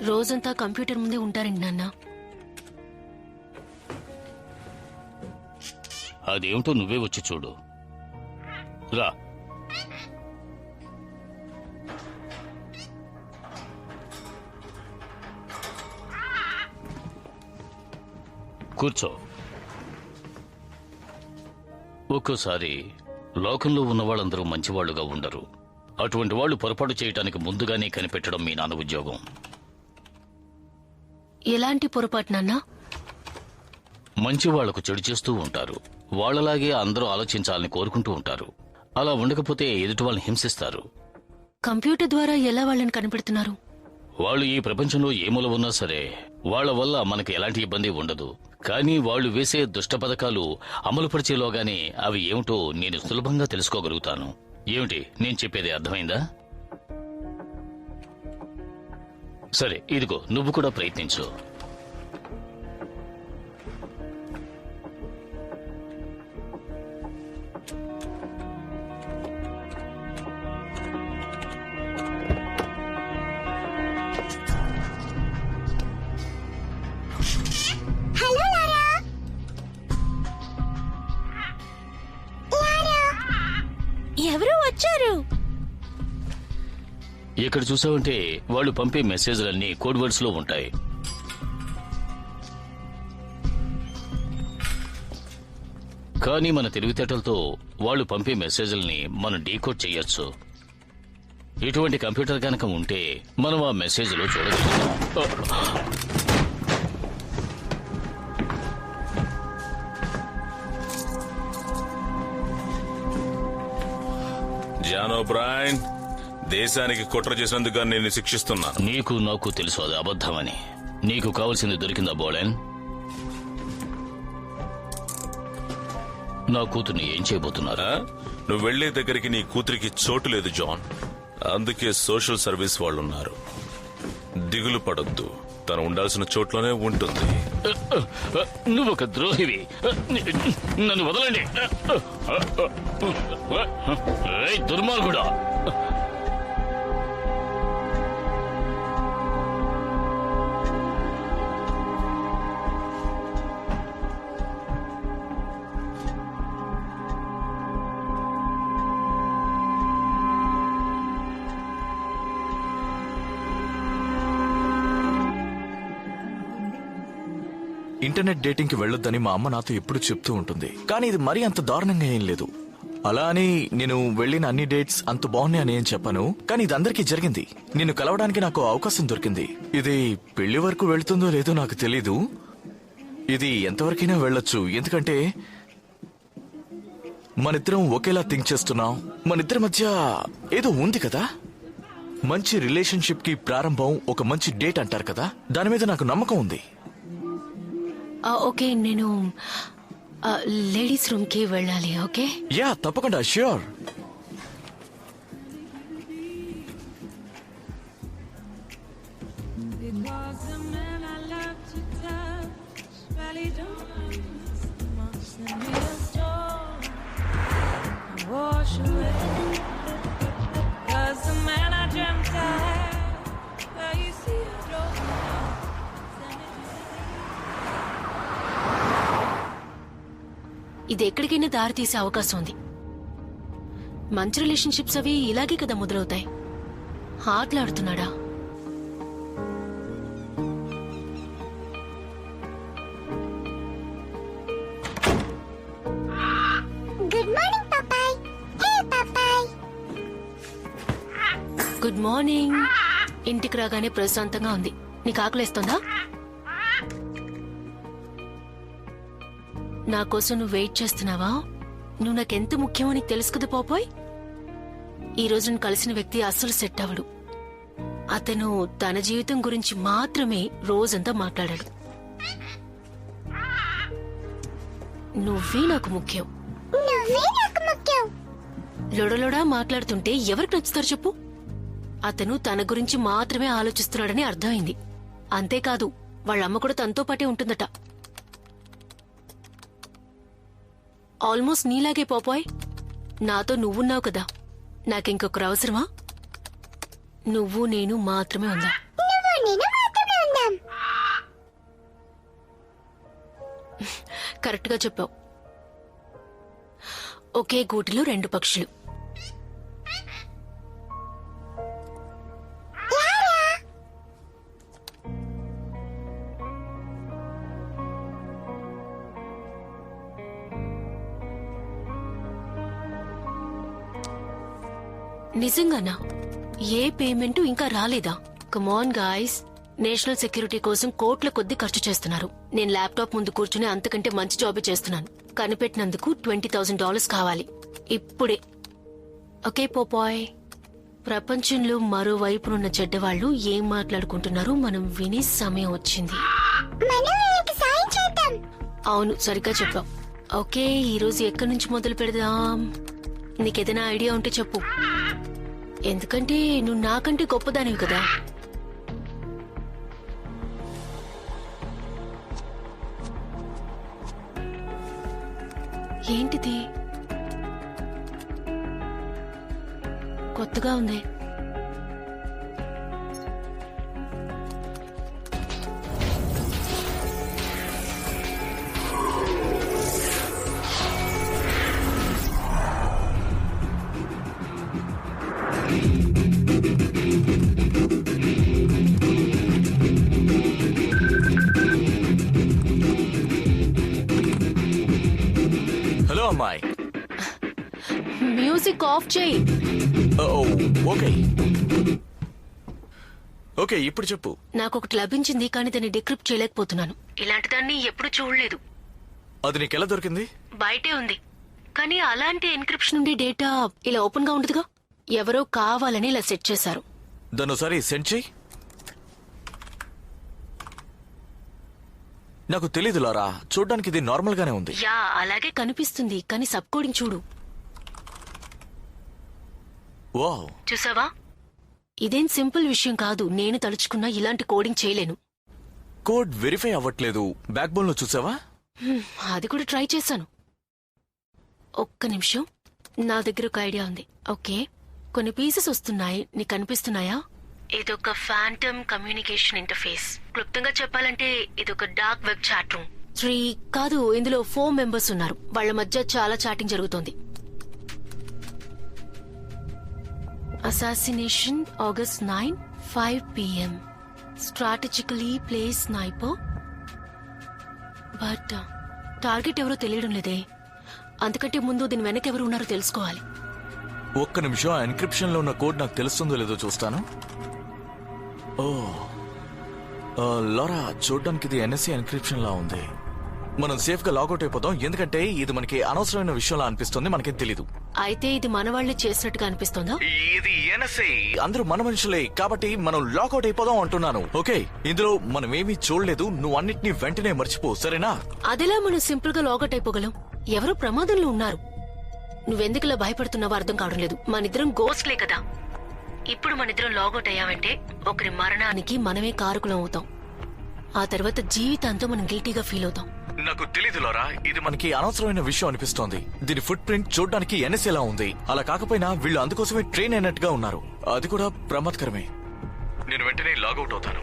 రోజంతా కంప్యూటర్ ముందే ఉంటారండి నాన్న. అదేమిటో నువ్వే వచ్చి చూడు. రా. కూర్చో. ఒక్కోసారి లోకంలో ఉన్న వాళ్ళందరూ మంచివాళ్లుగా ఉండరు. అటువంటి వాళ్ళు పొరపాటు చేయటానికి ముందుగానే కనిపెట్టడం మీ నాన్న ఉద్యోగం. ఎలాంటి పొరపాటు నాన్న? మంచి వాళ్లకు చెడు చేస్తూ ఉంటారు. వాళ్లలాగే అందరూ ఆలోచించాలని కోరుకుంటూ ఉంటారు. అలా ఉండకపోతే ఎదుటి వాళ్ళని హింసిస్తారు. కంప్యూటర్ ద్వారా ఎలా వాళ్ళని కనిపెడుతున్నారు? వాళ్ళు ఈ ప్రపంచంలో ఏ మూల ఉన్నా సరే వాళ్ల వల్ల మనకు ఎలాంటి ఇబ్బంది ఉండదు. కానీ వాళ్ళు వేసే దుష్ట పథకాలు అమలుపరిచేలోగానే అవి ఏమిటో నేను సులభంగా తెలుసుకోగలుగుతాను. ఏమిటి నేను చెప్పేది అర్థమైందా? సరే, ఇదిగో నువ్వు కూడా ప్రయత్నించు. ఎవరు వచ్చారు? ఇక్కడ చూసావంటే వాళ్ళు పంపే మెసేజ్లన్నీ కోడ్ వర్డ్స్ లో ఉంటాయి. కానీ మన తెలివితేటలతో వాళ్ళు పంపే మెసేజ్లని మనం డీకోడ్ చేయొచ్చు. ఇటువంటి కంప్యూటర్ కనుక ఉంటే మనం ఆ మెసేజ్లో చూడగలుగుతాం. జాన్ ఓబ్రైన్, దేశానికి కుట్ర చేసినందుకు నేను శిక్షిస్తున్నాను. నీకు నాకు తెలుసు అది అబద్ధమని. నీకు కావలసింది దొరికిందా బోలెన్? నా కూతుర్ని ఏం చేయబోతున్నారా? నువ్వు వెళ్లే దగ్గరికి నీ కూతురికి చోటు లేదు జాన్. అందుకే సోషల్ సర్వీస్ వాళ్ళున్నారు. దిగులు పడొద్దు, తను ఉండాల్సిన చోట్లోనే ఉంటుంది. నువ్వు ఒక ద్రోహివి. నన్ను వదలండి. దుర్మార్గుడా! ఇంటర్నెట్ డేటింగ్ కి వెళ్ళొద్దని మా అమ్మ నాతో ఎప్పుడు చెప్తూ ఉంటుంది. కానీ ఇది మరీ అంత దారుణంగా ఏం లేదు. అలా అని నేను వెళ్ళిన అన్ని డేట్స్ అంత బాగున్నాయి అని ఏం చెప్పను. కానీ ఇది అందరికీ జరిగింది. నిన్ను కలవడానికి నాకు అవకాశం దొరికింది. ఇది పెళ్లి వరకు వెళ్తుందో లేదో నాకు తెలీదు. ఇది ఎంతవరకైనా వెళ్ళొచ్చు. ఎందుకంటే మనిద్దరం ఒకేలా థింక్ చేస్తున్నాం. మనిద్దరి మధ్య ఏదో ఉంది కదా. మంచి రిలేషన్షిప్ కి ప్రారంభం ఒక మంచి డేట్ అంటారు కదా. దాని మీద నాకు నమ్మకం ఉంది. ఓకే, నేను లేడీస్ రూమ్ కి వెళ్ళాలి. ఓకే, యా తప్పకుండా, ష్యూర్. ఇది ఎక్కడికైనా దారి తీసే అవకాశం ఉంది. మంచి రిలేషన్షిప్స్ అవి ఇలాగే కదా మొదలవుతాయి. ఆటలాడుతున్నాడా? గుడ్ మార్నింగ్ పాపాయ్. హే పాపాయ్. Good morning. ఇంటికి రాగానే ప్రశాంతంగా ఉంది. నీకు ఆకలేస్తుందా? నా కోసం నువ్వు వెయిట్ చేస్తున్నావా? నువ్వు నాకెంత ముఖ్యమో నీకు తెలుసు కదా పాపాయ్. ఈ రోజు నేను కలిసిన వ్యక్తి అస్సలు సెట్ అవ్వడు. అతను తన జీవితం గురించి మాత్రమే రోజంతా మాట్లాడాడు. నువ్వే నాకు ముఖ్యం. లొడలొడా మాట్లాడుతుంటే ఎవరికి నచ్చుతారు చెప్పు? అతను తన గురించి మాత్రమే ఆలోచిస్తున్నాడని అర్థమైంది. అంతేకాదు, వాళ్ళమ్మ కూడా తనతో పాటే ఉంటుందట. ఆల్మోస్ట్ నీలాగే పాపాయ్. నాతో నువ్వున్నావు కదా. నాకింకొకరు అవసరమా? నువ్వు నేను మాత్రమే ఉందా? కరెక్ట్ గా చెప్పావు. ఒకే గూటిలో 2 పక్షులు. నిజంగానా? ఏ పేమెంట్ ఇంకా రాలేదా? కమాన్ గాయ్స్, నేషనల్ సెక్యూరిటీ కోసం కోట్ల కొద్ది ఖర్చు చేస్తున్నారు. నేను ల్యాప్టాప్ ముందు కూర్చుని అంతకంటే మంచి జాబ్ చేస్తున్నాను. కనిపెట్టినందుకు $20,000 కావాలి ఇప్పుడే. ఓకే పోపాయ్. ప్రపంచంలో మరోవైపునున్న చెడ్డవాళ్లు ఏం మాట్లాడుకుంటున్నారో మనం వినే సమయం వచ్చింది. మనం వీళ్ళకి సాయం చేద్దాం. అవును, సరిగ్గా చెప్పావు. ఓకే, ఈ రోజు ఎక్కడి నుంచి మొదలు పెడదాం? నీకేదైనా ఐడియా ఉంటే చెప్పు. ఎందుకంటే నువ్వు నాకంటే గొప్పదానివి కదా. ఏంటిది? కొత్తగా ఉంది. హలో అమ్మాయి. మ్యూజిక్ ఆఫ్ చేయి. ఓకే ఓకే, ఇప్పుడు చెప్పు. నాకొకటి లభించింది, కానీ దాన్ని డిక్రిప్ట్ చేయలేకపోతున్నాను. ఇలాంటి దాన్ని ఎప్పుడు చూడలేదు. అది నీకెలా దొరికింది? బయటే ఉంది, కానీ అలాంటి ఎన్క్రిప్షన్ నుండి డేటా ఇలా ఓపెన్ గా ఉండదుగా. ఎవరో కావాలని ఇలా సెట్ చేశారు. దాన్ని ఒకసారి సెండ్ చెయ్యి. నాకు తెలీదు లారా, చూడ్డానికి ఇది నార్మల్ గానే ఉంది. యా, అలాగే కనిపిస్తుంది, కానీ సబ్ కోడింగ్ చూడు. వావ్, చూసావా? ఇదేం సింపుల్ విషయం కాదు. నేను తలుచుకున్నా ఇలాంటి కోడింగ్ చేయలేను. కోడ్ వెరిఫై అవ్వట్లేదు. బ్యాక్ బోన్ లో చూసావా? అది కూడా ట్రై చేశాను. ఒక్క నిమిషం, నా దగ్గర ఒక ఐడియా ఉంది. ఓకే, కొన్ని పీసెస్ వస్తున్నాయి, నీకు కనిపిస్తున్నాయా? ఇదొక ఫ్యాంటమ్ కమ్యూనికేషన్ ఇంటర్ఫేస్. క్లుప్తంగా చెప్పాలంటే ఇదొక డార్క్ వెబ్ చాట్ రూమ్. 3 కాదు, ఇందులో 4 మెంబర్స్ ఉన్నారు. వాళ్ళ మధ్య చాలా చాటింగ్ జరుగుతోంది. Assassination August 9, 5 PM. Strategically place sniper. But target ఎవరో తెలియడం లేదే. అందుకంటే ముందు దీని వెనక ఎవరు ఉన్నారో తెలుసుకోవాలి. ఒక్క నిమిషం, ఆ ఎన్క్రిప్షన్ లో ఉన్న కోడ్ నాకు తెలుస్తుందో లేదో చూస్తాను. ఓ లారా, చూడ్డానికి ఇది NSA ఎన్క్రిప్షన్ లా ఉంది. మనం సేఫ్ గా లాగౌట్ అయిపోదాం, ఎందుకంటే ఇది మనకి అనవసరమైన విషయంలా అనిపిస్తుంది. మనకేం తెలీదు. అయితే ఇది మన వాళ్ళే చేసినట్టుగా అనిపిస్తోందా? ఇది NSA, అందరూ మన మనుషులే, కాబట్టి మనం లాగౌట్ అయిపోదాం అంటున్నాను. ఓకే, ఇందులో మనం ఏమీ చూడలేదు. నువ్వు అన్నిటినీ వెంటనే మర్చిపో, సరేనా? అదిలా మనం సింపుల్ గా లాగౌట్ అయిపోగలం? ఎవరో ప్రమాదంలో ఉన్నారు. నువ్వెందుకులా భయపడుతున్నావో అర్థం కావడం లేదు. మనిద్దరం గోస్ట్లే కదా. ఇప్పుడు మనిద్దరం లాగౌట్ అయ్యామంటే ఒకరి మరణానికి మనమే కారకులం అవుతాం. ఆ తర్వాత జీవితాంతం మనం గిల్టీగా ఫీల్ అవుతాం. నాకు తెలీదు లారా, ఇది మనకి అనవసరమైన విషయం అనిపిస్తోంది. దీని ఫుట్ ప్రింట్ చూడ్డానికి NSA లా ఉంది. అలా కాకపోయినా వీళ్ళు అందుకోసమే ట్రైన్ అయినట్టుగా ఉన్నారు. అది కూడా ప్రమాదకరమే. నేను వెంటనే లాగౌట్ అవుతాను.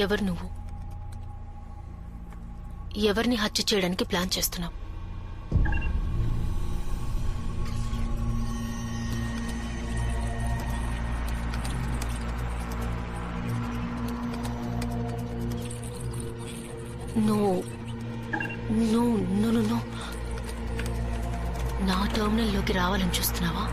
ఎవరు నువ్వు? ఎవరిని హత్య చేయడానికి ప్లాన్ చేస్తున్నావు? నువ్వు నా టెర్మినల్లోకి రావాలని చూస్తున్నావా?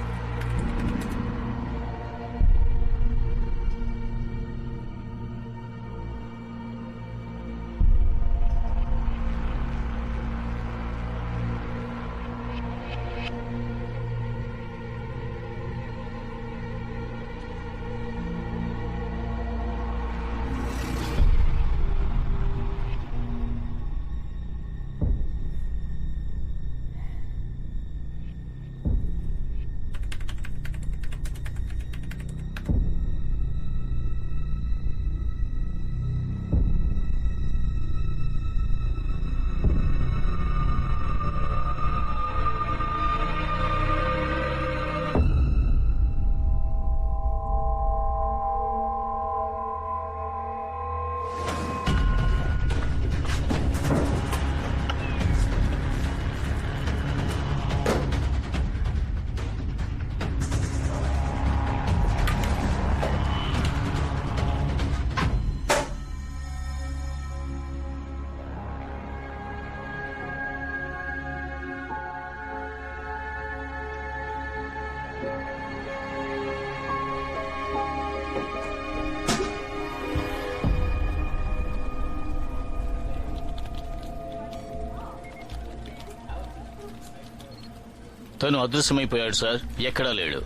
తను అదృశ్యమైపోయాడు సార్, ఎక్కడా లేడు.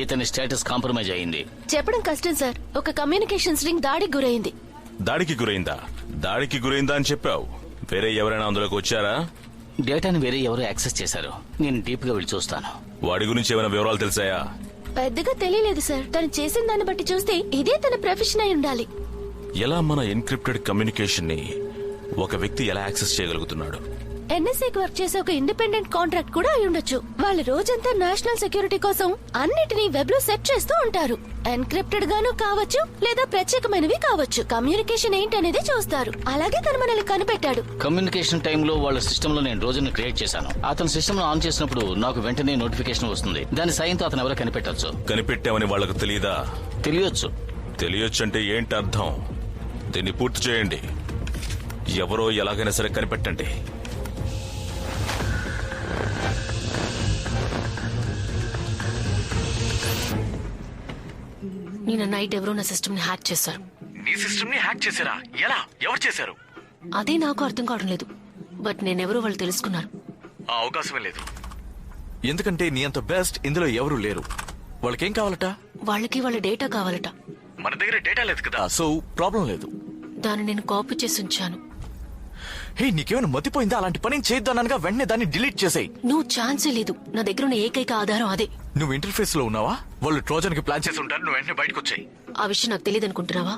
ఇతని స్టేటస్ కాంప్రమైజ్ అయింది. చెప్పడం కష్టం సార్. ఒక కమ్యూనికేషన్స్ రింగ్ దాడికి గురైంది. దాడికి గురైందా అని చెప్పావు. వేరే ఎవరైనా అందులోకి వచ్చారా? డేటాను వేరే ఎవరో యాక్సెస్ చేశారు. నేను డీప్ గా వెళ్ళి చూస్తాను. వాడి గురించి ఏమైనా వివరాలు తెలిసాయా? పెద్దగా తెలియలేదు సార్. తను చేసిన దాన్ని బట్టి చూస్తే ఇదే తన ప్రొఫెషన్ అయి ఉండాలి. ఎలా మన ఎన్క్రిప్టెడ్ కమ్యూనికేషన్ ని ఒక వ్యక్తి ఎలా యాక్సెస్ చేయగలుగుతున్నాడు? ఎన్ఎస్ఏకి వర్క్ చేసే ఒక ఇండిపెండెంట్ కాంట్రాక్ట్ కూడా అయి ఉండొచ్చు. వాళ్ళు రోజంతా నేషనల్ సెక్యూరిటీ కోసం అన్నిటినీ వెబ్ లో సెట్ చేస్తూ ఉంటారు. ఎన్క్రిప్టెడ్ గాను కావచ్చు, లేదా ప్రత్యేకమైనవి కావచ్చు. కమ్యూనికేషన్ ఏంటనేది చూస్తారు. అలాగే తను మనల్ని కనిపెట్టాడు. కమ్యూనికేషన్ టైంలో వాళ్ళ సిస్టమ్ లో నేను రోజును క్రియేట్ చేశాను. అతని సిస్టమ్ ఆన్ చేసినప్పుడు నాకు వెంటనే నోటిఫికేషన్ వస్తుంది. దాని సాయంతో అతను ఎవరో కనిపెట్టచ్చు. కనిపెట్టామని వాళ్లకు తెలియదా? తెలియొచ్చంటే ఏంటి అర్థం? దీన్ని పూర్తి చేయండి. ఎవరో ఎలాగైనా సరే కనిపెట్టండి. నిన్న నైట్ ఎవరో నా సిస్టమ్ ని హ్యాక్ చేశారు. నీ సిస్టమ్ ని హ్యాక్ చేశారా? ఎలా? ఎవరు చేశారు? అదే నాకు అర్థం కావడం లేదు. బట్ నేనెవరో వాళ్ళు తెలుసుకున్నారు. ఆ అవకాశమే లేదు. ఎందుకంటే నీ అంత బెస్ట్ ఇందులో ఎవరు లేరు. వాళ్ళకేం కావాలట? వాళ్ళకి వాళ్ళ డేటా కావాలట. మన దగ్గర డేటా లేదు కదా, సో ప్రాబ్లం లేదు. దాన్ని నేను కాపీ చేసి ఉంచాను. హే, నీకేమైనా మతిపోయిందా? అలాంటి పని చేద్దానగా వెంటనే దాన్ని డిలీట్ చేసేయ్. నువ్వు ఛాన్సే లేదు. నా దగ్గర ఉన్న ఏకైక ఆధారం అదే. నువ్వు ఇంటర్ఫేస్ లో ఉన్నావా? వాళ్ళు ట్రోజన్ కి ప్లాన్ చేసి ఉంటారు. నువ్వు వెంటనే బయటకు వచ్చాయి. ఆ విషయం నాకు తెలియదు అనుకుంటున్నావా?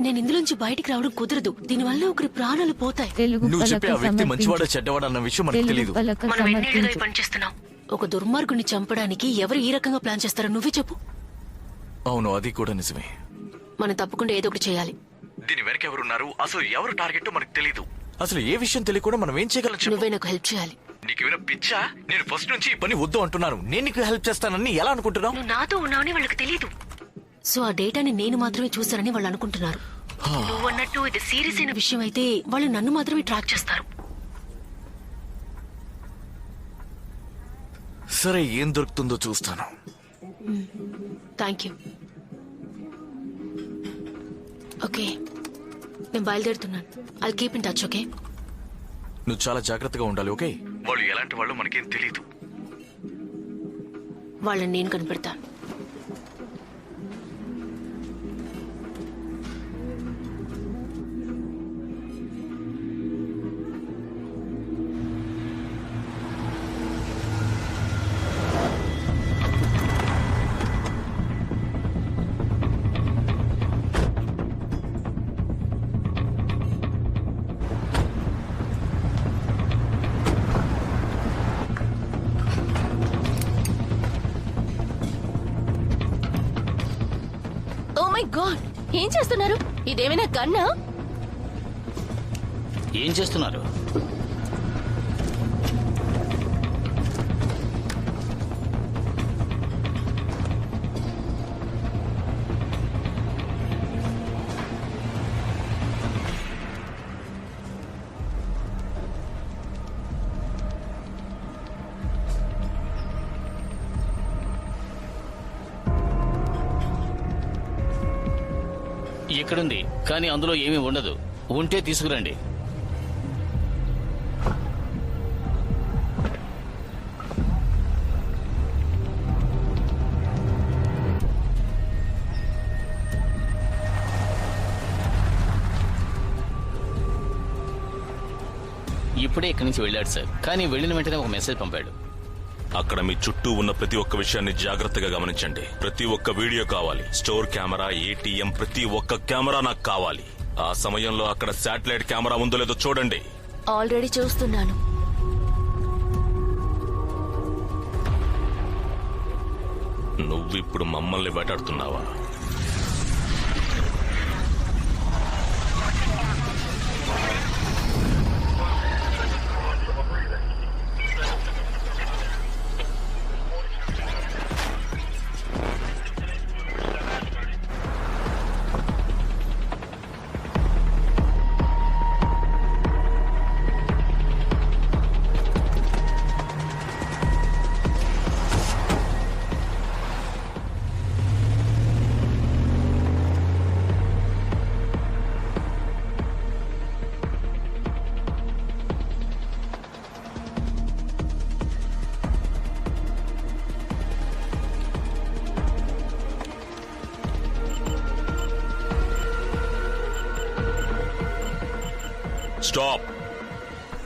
నేను ఇందులోంచి బయటికి రావడం కుదరదు. దీనివల్ల ఒకరి ప్రాణాలు పోతాయి. నువ్వు చెప్పే ఆ వ్యక్తి మంచివాడో చెడ్డవాడు అన్న విషయం మనకు తెలియదు. మనం ఎన్నేళ్ళుగా ఈ పని చేస్తున్నాం. ఒక దుర్మార్గుని చంపడానికి ఎవరు ఈ రకంగా ప్లాన్ చేస్తారో నువ్వే చెప్పు. అవును, అది కూడా నిజమే. మనం తప్పకుండా ఏదో ఒకటి చేయాలి. దీని వెనక ఎవరున్నారు, అసలు ఎవరు టార్గెట్ మనకు తెలియదు. అసలు ఏ విషయం తెలియకుండా మనం ఏం చేయగలం? నువ్వే నాకు హెల్ప్ చేయాలి. నీకేమైనా పిచ్చా? నేను ఫస్ట్ నుంచి ఈ పని వద్దు అంటున్నాను. నేను నీకు హెల్ప్ చేస్తానని ఎలా అనుకుంటున్నావు? నువ్వు నాతో ఉన్నావని వాళ్ళకి తెలియదు. సో ఆ డేటాని నేను మాత్రమే చూశానని వాళ్ళు అనుకుంటున్నారు. నువ్వు అన్నట్టు ఇది సీరియస్ అయిన విషయం అయితే వాళ్ళు నన్ను మాత్రమే ట్రాక్ చేస్తారు. సరే, ఏం దొరుకుతుందో చూస్తాను. Thank you. ఓకే, నేను బయలుదేరుతున్నాను. I keep in touch. Okay, నువ్వు చాలా జాగ్రత్తగా ఉండాలి. ఓకే? వాళ్ళు ఎలాంటి వాళ్ళు మనకేం తెలియదు. వాళ్ళని నేను కనిపెడతాను. ఓ మై గాడ్, ఏం చేస్తున్నారు? ఇదేమైనా గన్నా? ఏం చేస్తున్నారు? ఇక్కడుంది, కానీ అందులో ఏమీ ఉండదు. ఉంటే తీసుకురండి. ఇప్పుడే ఇక్కడి నుంచి వెళ్ళాడు సార్, కానీ వెళ్ళిన వెంటనే ఒక మెసేజ్ పంపాడు. అక్కడ మీ చుట్టూ ఉన్న ప్రతి ఒక్క విషయాన్ని జాగ్రత్తగా గమనించండి. ప్రతి ఒక్క వీడియో కావాలి, స్టోర్ కెమెరా, ఏటీఎం, ప్రతి ఒక్క కెమెరా నాకు కావాలి. ఆ సమయంలో అక్కడ శాటిలైట్ కెమెరా ఉందో లేదో చూడండి. ఆల్రెడీ చూస్తున్నాను. నువ్విప్పుడు మమ్మల్ని వేటాడుతున్నావా? స్టాప్!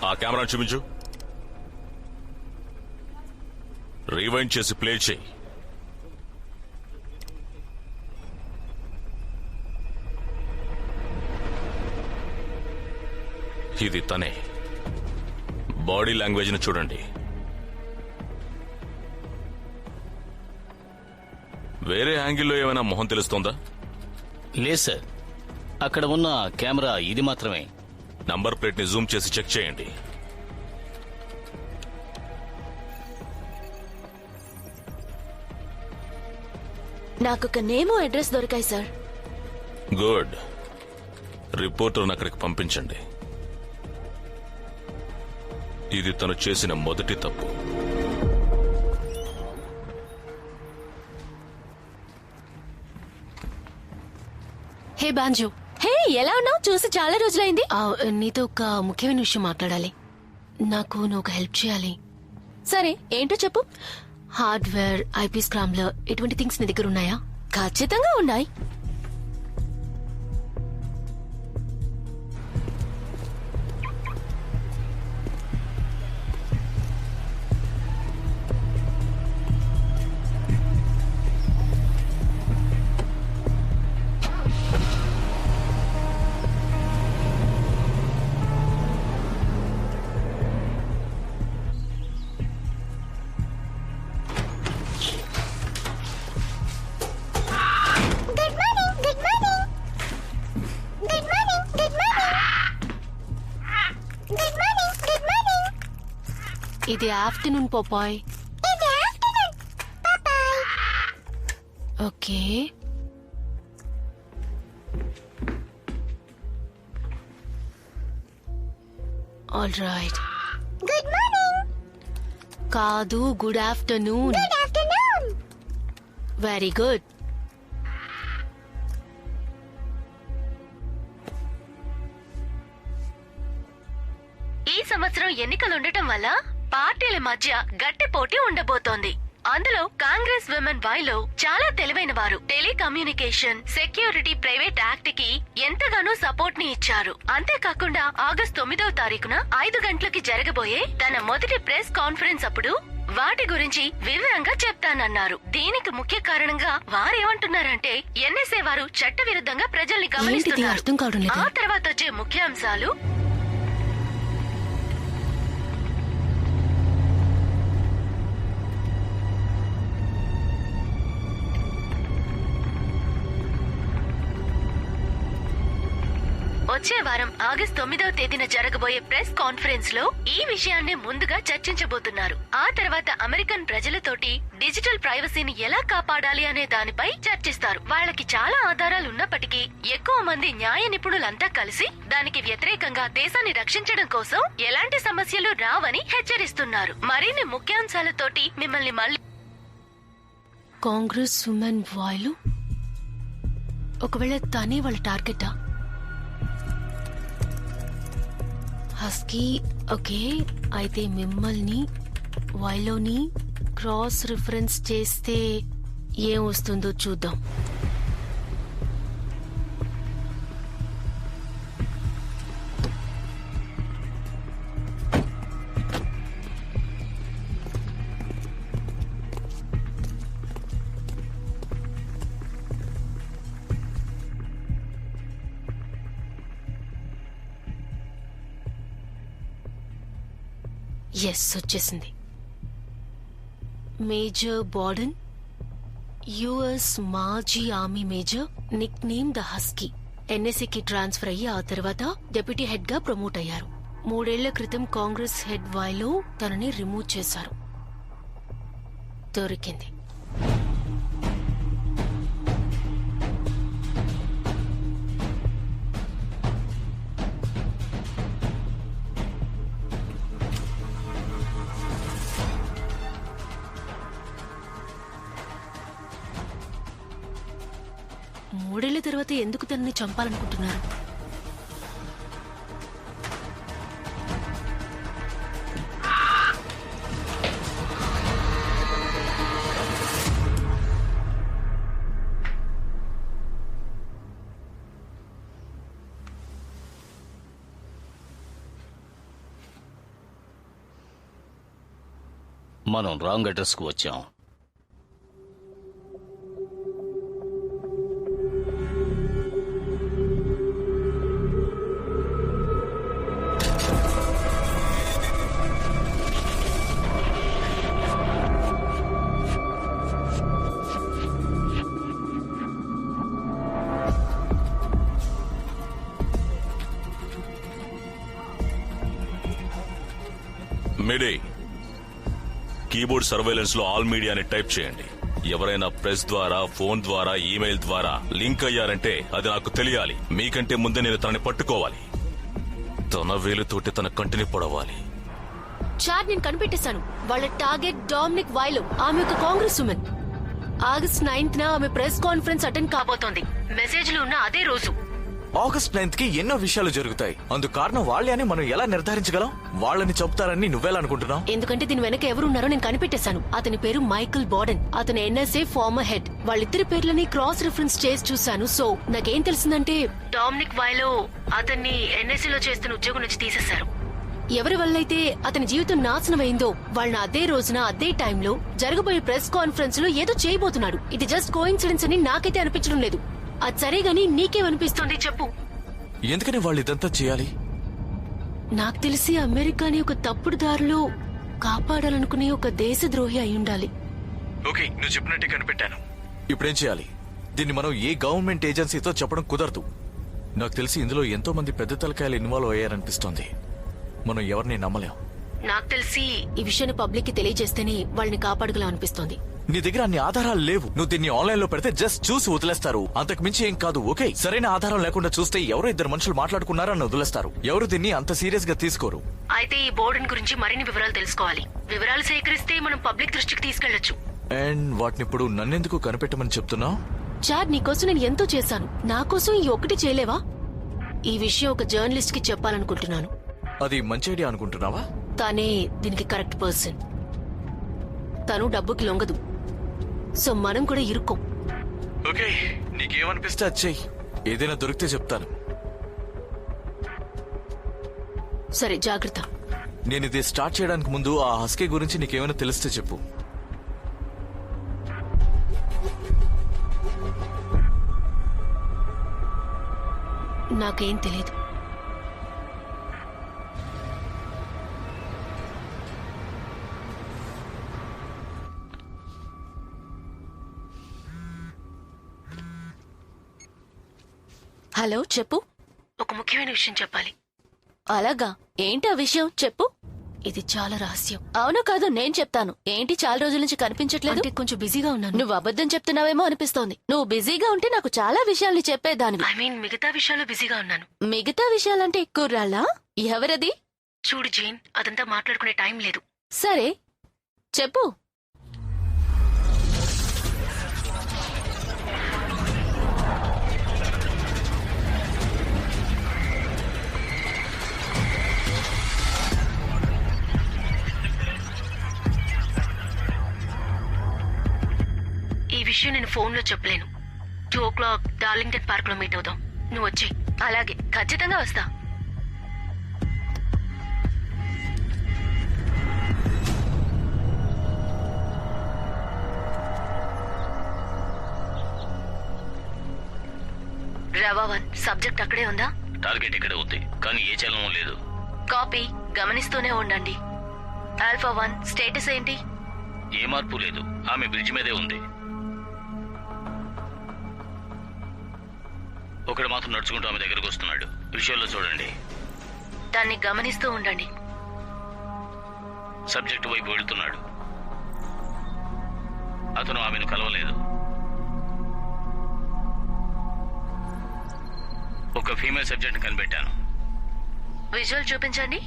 ఆ కెమెరాను చూపించు. రీవైండ్ చేసి ప్లే చేయి. ఇది తనే. బాడీ లాంగ్వేజ్ ను చూడండి. వేరే యాంగిల్లో ఏమైనా మొహం తెలుస్తోందా? లేదు సార్, అక్కడ ఉన్న కెమెరా ఇది మాత్రమే. నంబర్ ప్లేట్ ని జూమ్ చేసి చెక్ చేయండి. నాకొక నేము అడ్రస్ దొరికాయి సార్. గుడ్. రిపోర్టర్ని అక్కడికి పంపించండి. ఇది తను చేసిన మొదటి తప్పు. హే బాంజు, హే, ఎలా ఉన్నావు? చూసి చాలా రోజులైంది. నీతో ఒక ముఖ్యమైన విషయం మాట్లాడాలి. నువ్వు ఒక హెల్ప్ చేయాలి. సరే, ఏంటో చెప్పు. హార్డ్వేర్, ఐపీ స్క్రాంబ్లర్, ఎటువంటి థింగ్స్ నీ దగ్గర ఉన్నాయా? ఖచ్చితంగా ఉన్నాయి. ఇది ఆఫ్టర్నూన్ పోపాయ్. Okay, all right. Good morning. కాదు, good afternoon. Good afternoon. Very good. ఈ సంవత్సరం ఎన్నికలుండటం వల్ల పార్టీల మధ్య గట్టి పోటీ ఉండబోతోంది. అందులో కాంగ్రెస్ విమెన్ వాయిలో చాలా తెలివైన వారు టెలికమ్యూనికేషన్ సెక్యూరిటీ ప్రైవేట్ యాక్ట్ కి ఎంతగానో సపోర్ట్ ని ఇచ్చారు. అంతేకాకుండా ఆగస్టు 9వ తారీఖున 5 గంటలకి జరగబోయే తన మొదటి ప్రెస్ కాన్ఫరెన్స్ అప్పుడు వాటి గురించి వివరంగా చెప్తానన్నారు. దీనికి ముఖ్య కారణంగా వారేమంటున్నారంటే ఎన్ఎస్ఏ వారు చట్ట విరుద్ధంగా ప్రజల్ని గమనిస్తున్నారు. అర్థం కావడం లేదు. ఆ తర్వాత వచ్చే ముఖ్యాంశాలు వచ్చే వారం ఆగస్టు 9వ తేదీన జరగబోయే ప్రెస్ కాన్ఫరెన్స్ లో ఈ విషయాన్ని ముందుగా చర్చించబోతున్నారు. ఆ తర్వాత అమెరికన్ ప్రజలతోటి డిజిటల్ ప్రైవసీని ఎలా కాపాడాలి అనే దానిపై చర్చిస్తారు. వాళ్ళకి చాలా ఆధారాలు ఉన్నప్పటికీ ఎక్కువ మంది న్యాయ నిపుణులంతా కలిసి దానికి వ్యతిరేకంగా దేశాన్ని రక్షించడం కోసం ఎలాంటి సమస్యలు రావని హెచ్చరిస్తున్నారు. మరిన్ని ముఖ్యాంశాలతోటి మిమ్మల్ని మళ్ళీ కాంగ్రెస్ ఉమెన్ వాయిలు ఒకవేళ తనే వాళ్ళ టార్గెటా? హస్కీ ఓకే, అయితే మిమ్మల్ని వాయిలోని క్రాస్ రిఫరెన్స్ చేస్తే ఏం వస్తుందో చూద్దాం. ఎస్, వచ్చేసింది. మేజర్ బార్డన్, యుఎస్ మాజీ army major, nick name the husky. ఎన్ఎస్ఏకి ట్రాన్స్ఫర్ అయ్యి ఆ తర్వాత డెప్యూటీ హెడ్ గా ప్రమోట్ అయ్యారు. 3 ఏళ్ల క్రితం కాంగ్రెస్ హెడ్ వాయ్లో తనని రిమూవ్ చేశారు. దొరికింది. మూడేళ్ల తర్వాత ఎందుకు తనని చంపాలనుకుంటున్నారు? మనం రాంగ్ అడ్రస్ కు వచ్చాం. మేడే, కీబోర్డ్ సర్వేలెన్స్ లో ఆల్ మీడియా అని టైప్ చేయండి. ఎవరైనా ప్రెస్ ద్వారా, ఫోన్ ద్వారా, ఈమెయిల్ ద్వారా లింక్ అయ్యారంటే అది నాకు తెలియాలి. మీకంటే ముందే నేను తనని పట్టుకోవాలి. తన వేలుతోటి తన కంటిని పొడవాలి. చాట్ నేను కనిపెట్టేశాను. వాళ్ళ టార్గెట్ డామినిక్ వాయ్లో. ఆమె ఒక కాంగ్రెస్ ఉమెన్. ఆగస్ట్ 9th ఆమె ప్రెస్ కాన్ఫరెన్స్ అటెండ్ కాబోతోంది. మెసేజ్లు ఉన్న అదే రోజు. ఆగస్ట్ 9th కి ఎన్నో విషయాలు జరుగుతాయి. అందుకు కారణం వాళ్ళే అని మనం ఎలా నిర్ధారించగలం? వాళ్ళని చెప్తారని నువ్వెలా అనుకుంటున్నావు? ఎందుకంటే దీని వెనక ఎవరున్నారో నేను కనిపెట్టేశాను. అతని పేరు మైకల్ బార్డన్. అతను ఎన్ఎస్ఏ ఫార్మర్ హెడ్. వాళ్ళిద్దరి పేర్లని క్రాస్ రిఫరెన్స్ చేసి చూశాను. సో నాకేం తెలిసిందంటే డామినిక్ వాయ్లో అతన్ని ఎన్ఎస్ఏ లో చేస్తున్న ఉద్యోగం నుంచి తీసేశారు. ఎవరి వల్లైతే అతని జీవితం నాశనం అయిందో వాళ్ళని అదే రోజున అదే టైంలో జరగబోయే ప్రెస్ కాన్ఫరెన్స్ లో ఏదో చేయబోతున్నాడు. ఇది జస్ట్ కోఇన్సిడెన్స్ అని నాకైతే అనిపించడం లేదు. అది సరే గానీ నీకేమనిపిస్తుంది చెప్పు. ఎందుకని వాళ్ళు ఇదంతా చేయాలి? నాకు తెలిసి అమెరికాని ఒక తప్పుడు దారిలో కాపాడాలనుకునే ఒక దేశద్రోహి అయి ఉండాలి. ఓకే, నువ్వు చెప్పినట్టే కనిపెట్టాను. ఇప్పుడేం చేయాలి? దీన్ని మనం ఏ గవర్నమెంట్ ఏజెన్సీతో చెప్పడం కుదరదు. నాకు తెలిసి ఇందులో ఎంతో మంది పెద్ద తలకాయలు ఇన్వాల్వ్ అయ్యారనిపిస్తోంది. మనం ఎవరిని నమ్మలేం. నాకు తెలిసి ఈ విషయాన్ని పబ్లిక్ కి తెలియజేస్తేనే వాళ్ళని కాపాడగలం అనిపిస్తోంది. నీ దగ్గర అన్ని ఆధారాలు లేవు. నువ్వు దీన్ని ఆన్లైన్ లో పెడితే జస్ట్ చూసి వదిలేస్తారు. అంతకు మించి ఏం కాదు. ఓకే, సరైన ఆధారం లేకుండా చూస్తే ఎవరో ఇద్దరు మనుషులు మాట్లాడుకున్నారని వదిలేస్తారు. ఎవరు దీన్ని అంత సీరియస్ గా తీసుకోరు. అయితే ఈ బోర్డన్ గురించి మరిన్ని వివరాలు తెలుసుకోవాలి. వివరాలు సేకరిస్తే మనం పబ్లిక్ దృష్టికి తీసుకెళ్లొచ్చు. అండ్ వాటిని ఇప్పుడు నన్నెందుకు కనిపెట్టమని చెప్తున్నావు? చాడ్, నీకోసం నేను ఎంతో చేశాను. నా కోసం ఈ ఒక్కటి చేయలేవా? ఈ విషయం ఒక జర్నలిస్ట్ కి చెప్పాలనుకుంటున్నాను. అది మంచి ఐడియా అనుకుంటున్నావా? తనే దీనికి కరెక్ట్ పర్సన్. తను డబ్బుకి లొంగదు. సో మనం కూడా ఇరుక్కో. ఓకే, నీకేమనిపిస్తే అది చెయ్యి. ఏదైనా దొరికితే చెప్తాను. సరే, జాగ్రత్త. నేను ఇది స్టార్ట్ చేయడానికి ముందు ఆ హస్కీ గురించి నీకేమైనా తెలిస్తే చెప్పు. నాకేం తెలీదు. హలో, చెప్పు. ఒక ముఖ్యమైన విషయం చెప్పాలి. అలాగా, ఏంటి ఆ విషయం చెప్పు. ఇది చాలా రహస్యం. అవును కాదు నేను చెప్తాను. ఏంటి చాలా రోజుల నుంచి కనిపించట్లేదు? అంటే కొంచెం బిజీగా ఉన్నాను. నువ్వు అబద్ధం చెప్తున్నావేమో అనిపిస్తోంది. నువ్వు బిజీగా ఉంటే నాకు చాలా విషయాల్ని చెప్పేదానివి. ఐ మీన్ మిగతా విషయాల్లో బిజీగా ఉన్నాను. మిగతా విషయాలంటే కుర్రాళ్ళా? ఎవరది? చూడు జైన్, అదంతా మాట్లాడుకునే టైం లేదు. సరే చెప్పు. ఈ విషయం నేను ఫోన్లో చెప్పలేను. 2 o'clock డార్లింగ్టన్ పార్క్ లో మీట్ అవుదాం. నువ్వు వచ్చి. అలాగే, ఖచ్చితంగా వస్తా. రవా 1 సబ్జెక్ట్ అక్కడే ఉందా? టార్గెట్ ఇక్కడే ఉంది, కానీ ఏ చలనం లేదు. కాపీ. గమనిస్తూనే ఉండండి. ఆల్ఫా 1 స్టేటస్ ఏంటి? ఏ మార్పు లేదు. ఆమె బ్రిడ్జ్ మీదే ఉంది. ఒకడు మాత్రం నడుచుకుంటూ ఆమె దగ్గరకు వస్తున్నాడు. విషయంలో చూడండి. దాన్ని గమనిస్తూ ఉండండి. సబ్జెక్టు వైపు వెళ్తున్నాడు. అతను ఆమెను కలవలేదు. ఒక ఫీమేల్ సబ్జెక్ట్ కనిపెట్టాను. విజువల్ చూపించండి.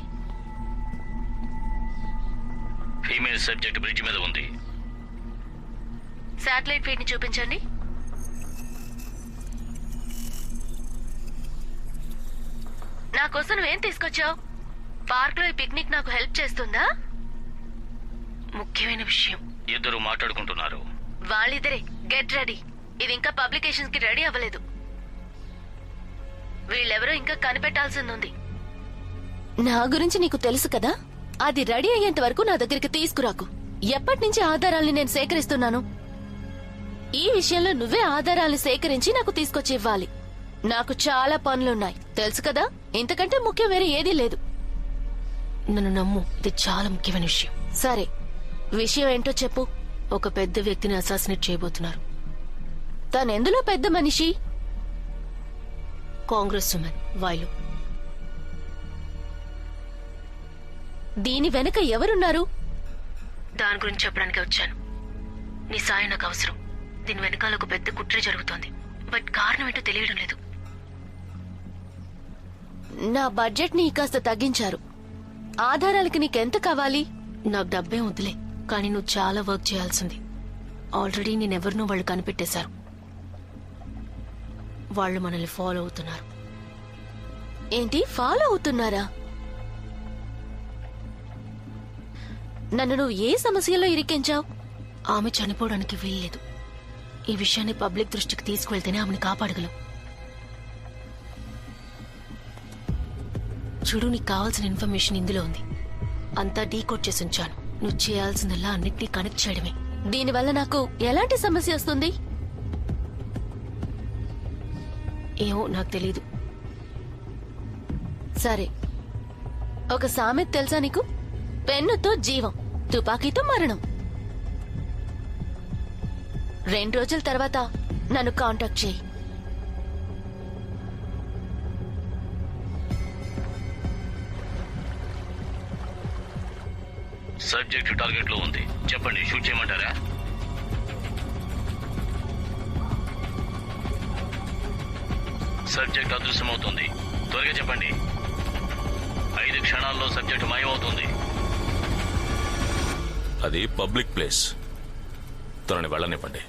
ఫీమేల్ సబ్జెక్ట్ బ్రిడ్జ్ మీద ఉంది. శాటిలైట్ ఫీడ్ ని చూపించండి. నా కోసం నువ్వేం తీసుకొచ్చావు? పార్క్ లో ఈ పిక్నిక్ నాకు హెల్ప్ చేస్తుందా? ముఖ్యమైన విషయం. ఇద్దరు మాట్లాడుకుంటున్నారు. వాళ్ళిద్దరే. Get ready. ఇది ఇంకా పబ్లికేషన్స్ కి రెడీ అవ్వలేదు. వీళ్ళెవరో ఇంకా కనిపెట్టాల్సింది. నా గురించి నీకు తెలుసు కదా. అది రెడీ అయ్యేంత వరకు నా దగ్గరికి తీసుకురాకు. ఎప్పటి నుంచి ఆధారాల్ని నేను సేకరిస్తున్నాను. ఈ విషయంలో నువ్వే ఆధారాల్ని సేకరించి నాకు తీసుకొచ్చి ఇవ్వాలి. నాకు చాలా పనులున్నాయి, తెలుసు కదా. ఇంతకంటే ముఖ్యం వేరే ఏదీ లేదు. నన్ను నమ్ము, ఇది చాలా ముఖ్యమైన విషయం. సరే, విషయం ఏంటో చెప్పు. ఒక పెద్ద వ్యక్తిని అసాసినేట్ చేయబోతున్నారు. తనెందులో పెద్ద మనిషి? కాంగ్రెస్ ఉమెన్ వైలు. దీని వెనక ఎవరున్నారు? దాని గురించి చెప్పడానికి వచ్చాను. నీ సాయం నాకు అవసరం. దీని వెనకాల ఒక పెద్ద కుట్ర జరుగుతోంది. బట్ కారణం ఏంటో తెలియడం లేదు. నా బడ్జెట్ ని కాస్త తగ్గించారు. ఆధారాలకి నీకెంత కావాలి? నాకు డబ్బే వద్దులే, కానీ నువ్వు చాలా వర్క్ చేయాల్సింది. ఆల్రెడీ నేనెవరినో వాళ్ళు కనిపెట్టేశారు. వాళ్ళు మనల్ని ఫాలో అవుతున్నారు. ఏంటి, ఫాలో అవుతున్నారా? నన్ను నువ్వు ఏ సమస్యలో ఇరికించావు? ఆమె చనిపోవడానికి వీల్లేదు. ఈ విషయాన్ని పబ్లిక్ దృష్టికి తీసుకువెళ్తేనే ఆమెను కాపాడగలం. చూడు, నీకు కావాల్సిన ఇన్ఫర్మేషన్ ఇందులో ఉంది. అంతా డీకోడ్ చేసి ఉంచాను. నువ్వు చేయాల్సిందల్లా అన్నిటినీ కనెక్ట్ చేయడమే. దీనివల్ల నాకు ఎలాంటి సమస్య వస్తుంది? ఏమో నాకు తెలీదు. సరే, ఒక సామెత తెలుసా నీకు? పెన్నుతో జీవం, తుపాకీతో మరణం. 2 రోజుల తర్వాత నన్ను కాంటాక్ట్ చేయి. సబ్జెక్ట్ టార్గెట్ లో ఉంది. చెప్పండి, షూట్ చేయమంటారా? సబ్జెక్ట్ అదృశ్యమవుతుంది. త్వరగా చెప్పండి. 5 క్షణాల్లో సబ్జెక్ట్ మాయమవుతుంది. అది పబ్లిక్ ప్లేస్. తనని వెళ్ళనివ్వండి.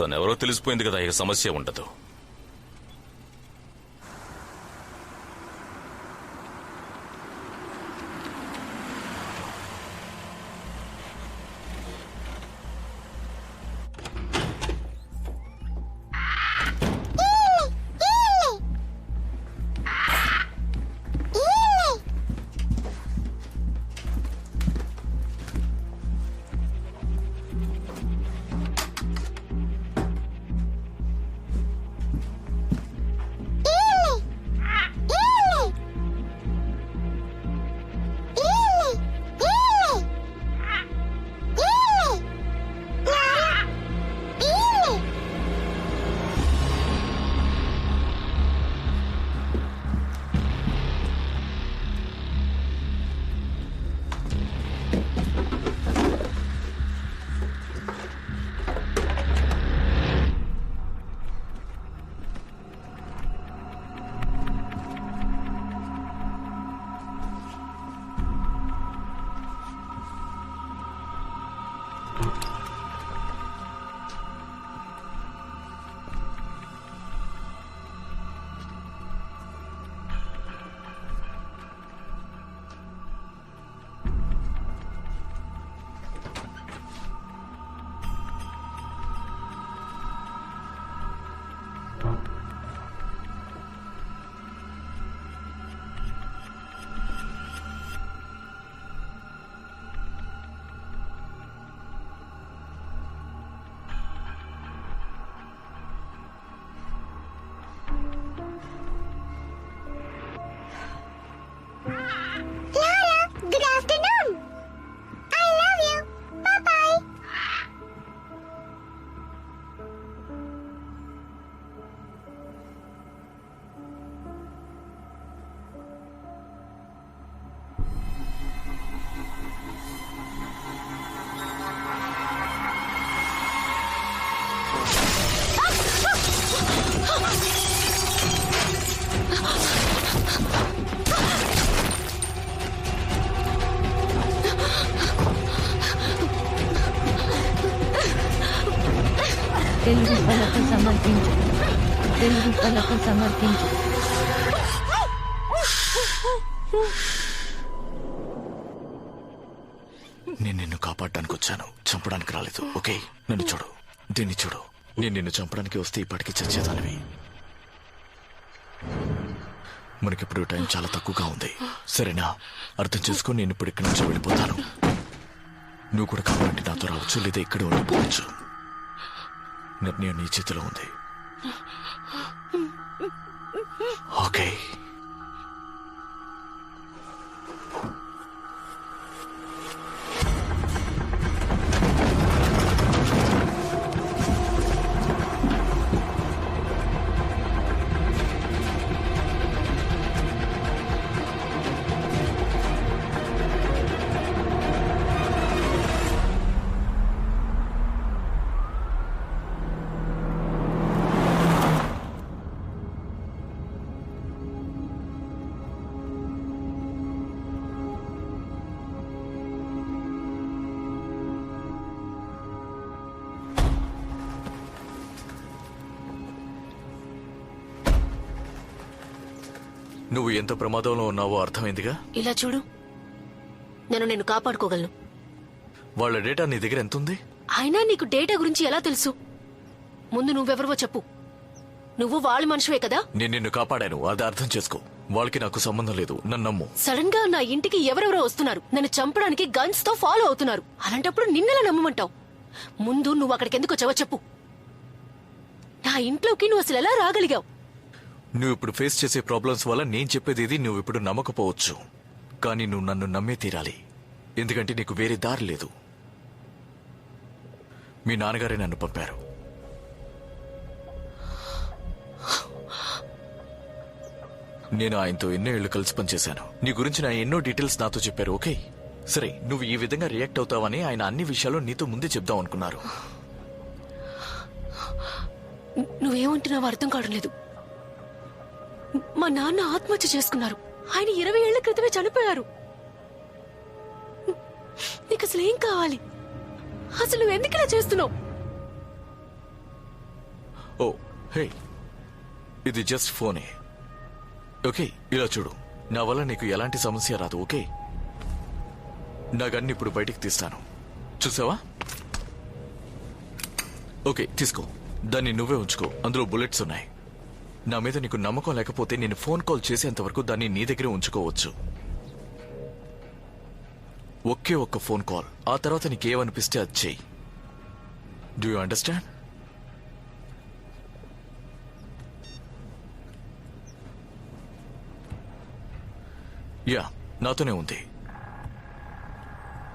తనెవరో తెలిసిపోయింది కదా, ఇక సమస్య ఉండదు. తెలుగు పలకు సమర్పించు. తెలుగు పలకు సమర్పించు. నేను నిన్ను కాపాడడానికి వచ్చాను, చంపడానికి రాలేదు. ఓకే, నన్ను చూడు, దీన్ని చూడు. నేను నిన్ను చంపడానికి వస్తే ఇప్పటికీ చచ్చేదానివి. మనకిప్పుడు టైం చాలా తక్కువగా ఉంది, సరేనా? అర్థం చేసుకొని నేను ఇప్పుడు ఇక్కడి నుంచి వెళ్ళిపోతాను. నువ్వు కూడా కావాలంటే నాతో రావచ్చు, లేదా ఇక్కడ ఉండిపోవచ్చు. నిర్ణయం నీ చేతిలో ఉంది. ఓకే. నువ్వు ఎంత ప్రమాదంలో ఉన్నావో అర్థమైందిగా. ఇలా చూడు, నేను నిన్ను కాపాడుకోగలను. వాళ్ళ డేటా నీ దగ్గర ఎంత ఉంది? అయినా నీకు డేటా గురించి ఎలా తెలుసు? ముందు నువ్వెవరివో చెప్పు. నువ్వు వాళ్ళ మనిషివే కదా? నేను నిన్ను కాపాడాను, అది అర్థం చేసుకో. వాళ్ళకి నాకు సంబంధం లేదు, నన్ను నమ్ము. సడన్ గా నా ఇంటికి ఎవరెవరో వస్తున్నారు, నన్ను చంపడానికి గన్స్ తో ఫాలో అవుతున్నారు. అలాంటప్పుడు నిన్నెలా నమ్మమంటావు? ముందు నువ్వు అక్కడికి ఎందుకు వచ్చావో చెప్పు. నా ఇంట్లోకి నువ్వు అసలు ఎలా రాగలిగావు? నువ్వు ఇప్పుడు ఫేస్ చేసే ప్రాబ్లమ్స్ వల్ల నేను చెప్పేది ఇది నువ్వు ఇప్పుడు నమ్మకపోవచ్చు, కానీ నువ్వు నన్ను నమ్మే తీరాలి. ఎందుకంటే నీకు వేరే దారి లేదు. మీ నాన్నగారే నన్ను పంపారు. నేను ఆయనతో ఎన్నో ఏళ్లు కలిసి పనిచేశాను. నీ గురించి నా ఎన్నో డీటెయిల్స్ నాతో చెప్పారు. ఓకే, సరే, నువ్వు ఈ విధంగా రియాక్ట్ అవుతావని ఆయన అన్ని విషయాలు నీతో ముందే చెప్దాం అనుకున్నారు. నువ్వేమంటున్నావో అర్థం కావడం లేదు. మా నాన్న ఆత్మహత్య చేసుకున్నారు. ఆయన 20 ఏళ్ల క్రితమే చనిపోయారు. నీకు అసలు ఏం కావాలి? అసలు నువ్వు ఎందుకు ఇలా చేస్తున్నావు? ఓ హే, ఇది జస్ట్ ఫోనే. ఓకే, ఇలా చూడు, నా వల్ల నీకు ఎలాంటి సమస్య రాదు. ఓకే, నా గన్ని ఇప్పుడు బయటికి తీస్తాను, చూసావా? ఓకే, తీసుకో. దాన్ని నువ్వే ఉంచుకో, అందులో బుల్లెట్స్ ఉన్నాయి. నా మీద నీకు నమ్మకం లేకపోతే నేను ఫోన్ కాల్ చేసేంత వరకు దాన్ని నీ దగ్గరే ఉంచుకోవచ్చు. ఒకే ఒక్క ఫోన్ కాల్, ఆ తర్వాత నీకేమనిపిస్తే అది చెయ్యి. Do you understand? యా, నాతోనే ఉంది.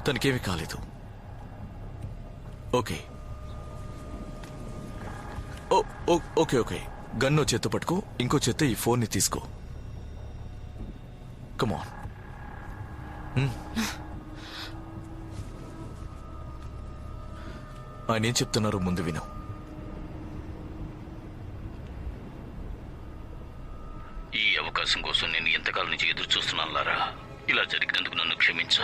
తనకేమీ కాలేదు. ఓకే ఓకే ఓకే, గన్ను చేత్తో పట్టుకో, ఇంకో చేత్తో ఈ ఫోన్ని తీసుకో. కమాన్. ఆయన ఏం చెప్తున్నారో ముందు విను. ఈ అవకాశం కోసం నేను ఎంతకాలం నుంచి ఎదురు చూస్తున్నాను లారా. ఇలా జరిగినందుకు నన్ను క్షమించు.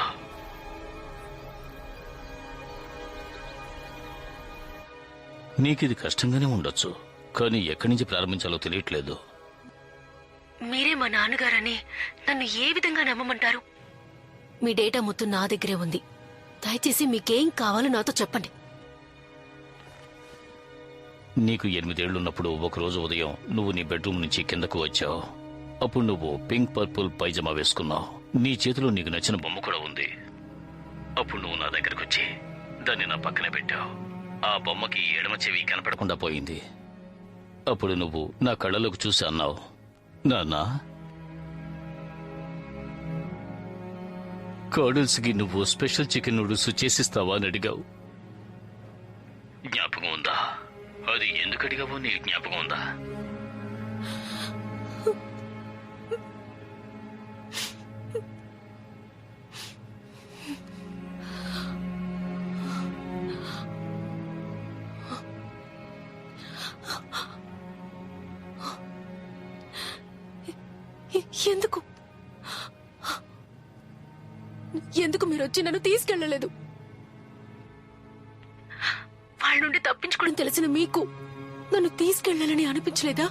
నీకిది కష్టంగానే ఉండొచ్చు, కానీ ఎక్కడి నుంచి ప్రారంభించాలో తెలియట్లేదు. మీరే మా నాన్నగారని నన్ను ఏ విధంగా నమ్మమంటారు? మీ డేటా మొత్తం నా దగ్గరే ఉంది. దయచేసి మీకేం కావాలో నాతో చెప్పండి. నీకు 8 ఏళ్లున్నప్పుడు ఒకరోజు ఉదయం నువ్వు నీ బెడ్రూమ్ నుంచి కిందకు వచ్చావు. అప్పుడు నువ్వు పింక్ పర్పుల్ పైజమా వేసుకున్నావు. నీ చేతిలో నీకు నచ్చిన బొమ్మ కూడా ఉంది. అప్పుడు నువ్వు నా దగ్గరకు వచ్చి దాన్ని నా పక్కనే పెట్టావు. ఆ బొమ్మకి ఎడమ చెవి కనపడకుండా పోయింది. అప్పుడు నువ్వు నా కళ్ళలోకి చూసి అన్నావు, నాన్నా, కాడల్స్కి నువ్వు స్పెషల్ చికెన్ నూడిల్స్ చేసిస్తావా అని అడిగావు. జ్ఞాపకం ఉందా? అది ఎందుకు అడిగావో నీ జ్ఞాపకం ఉందా? ఎందుకు ఎందుకు మీరు వచ్చి నన్ను తీసుకెళ్లలేదు? వాళ్ళ నుండి తప్పించుకోవడం తెలిసిన మీకు నన్ను తీసుకెళ్లాలని అనిపించలేదా?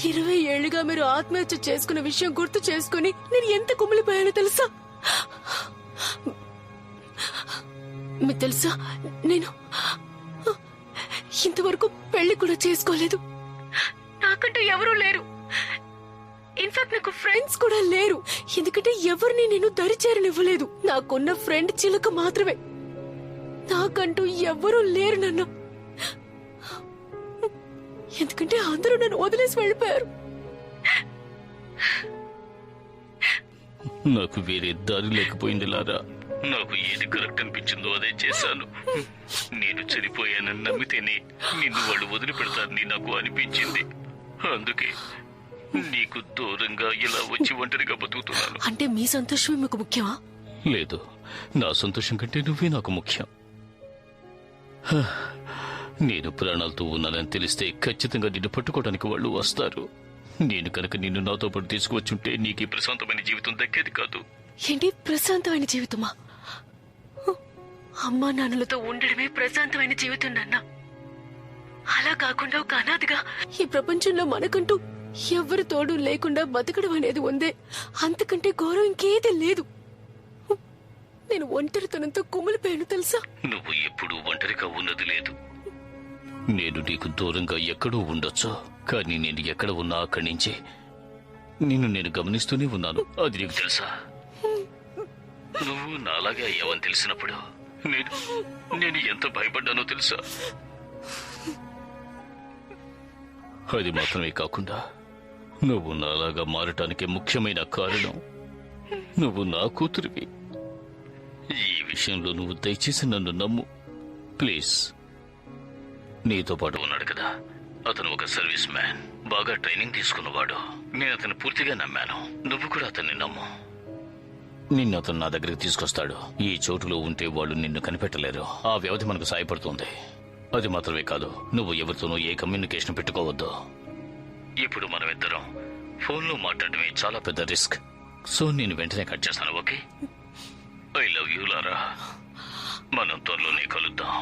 20 ఏళ్లుగా మీరు ఆత్మహత్య చేసుకున్న విషయం గుర్తు చేసుకుని నేను ఎంత కుమిలిపోయానో తెలుసా? మీకు తెలుసా, నేను ఇంతవరకు పెళ్లి కూడా చేసుకోలేదు. నాకంటూ ఎవరూ లేరు. ఇన్ఫాక్ట్ నాకు ఫ్రెండ్స్ కూడా లేరు. ఎందుకంటే ఎవరిని నేను దరిచేరనివ్వలేదు. నాకున్న ఫ్రెండ్ చిలుక మాత్రమే. నాకంటూ ఎవరూ లేరు నన్ను. ఎందుకంటే అందరూ నన్ను వదిలేసి వెళ్ళిపోయారు. నాకు వేరే దారి లేకపోయింది లారా. నాకు ఏది కరెక్ట్ అనిపించిందో అదే చేశాను. నేను చనిపోయానని నమ్మితేనే నిన్ను వాళ్ళు వదిలిపెడతారని నాకు అనిపించింది. అందుకే నీకు దూరంగా ఇలా వచ్చి ఒంటరిగా బతుకుతున్నాను. అంటే మీ సంతోషమే మీకు ముఖ్యమా? లేదు, నా సంతోషం కంటే నువ్వే నాకు ముఖ్యం. హ, నేను ప్రాణాలతో ఉన్నానని తెలిస్తే ఖచ్చితంగా నిన్ను పట్టుకోవడానికి వాళ్ళు వస్తారు. నేను కనుక నిన్ను నాతో పాటు తీసుకువచ్చుంటే నీకు ఈ ప్రశాంతమైన జీవితం దక్కేది కాదు. ఏంటి ప్రశాంతమైన జీవితమా? అమ్మా నాన్నలతో ఉండడమే ప్రశాంతమైన జీవితం నాన్న. అలా కాకుండా ఒక అనాథగా ఈ ప్రపంచంలో మనకంటూ ఎవరి తోడు లేకుండా బతకడం అనేది ఉందే, అంతకంటే గౌరవం ఇంకేదీ లేదు. నేను ఒంటరితనంతో కుమిలిపోయాను తెలుసా? నువ్వు ఎప్పుడూ ఒంటరిగా ఉన్నది లేదు. నేను నీకు దూరంగా ఎక్కడో ఉండొచ్చు, కానీ నేను ఎక్కడ ఉన్నా అక్కడి నుంచి నేను గమనిస్తూనే ఉన్నాను. అది నీకు తెలుసా? నువ్వు నాలాగే అయ్యావని తెలిసినప్పుడు నేను ఎంత భయపడ్డానో తెలుసా? అది మాత్రమే కాకుండా నువ్వు నాలాగా మారటానికి ముఖ్యమైన కారణం నువ్వు నా కూతురివి. ఈ విషయంలో నువ్వు దయచేసి నన్ను నమ్ము ప్లీజ్. నీతో పాటు ఉన్నాడు కదా, అతను ఒక సర్వీస్ మ్యాన్, బాగా ట్రైనింగ్ తీసుకున్నవాడు. నేను అతను పూర్తిగా నమ్మాను. నువ్వు కూడా అతన్ని నమ్ము. నిన్ను అతను నా దగ్గరికి తీసుకొస్తాడు. ఈ చోటులో ఉంటే వాళ్ళు నిన్ను కనిపెట్టలేరు. ఆ వ్యవధి మనకు సాయపడుతుంది. అది మాత్రమే కాదు, నువ్వు ఎవరితోనూ ఏ కమ్యూనికేషన్ పెట్టుకోవద్దు. ఇప్పుడు మనమిద్దరం ఫోన్లో మాట్లాడటమే చాలా పెద్ద రిస్క్. సో నేను వెంటనే కట్ చేస్తాను. ఓకే? ఐ లవ్ యూ లారా. మనం త్వరలోనే కలుద్దాం.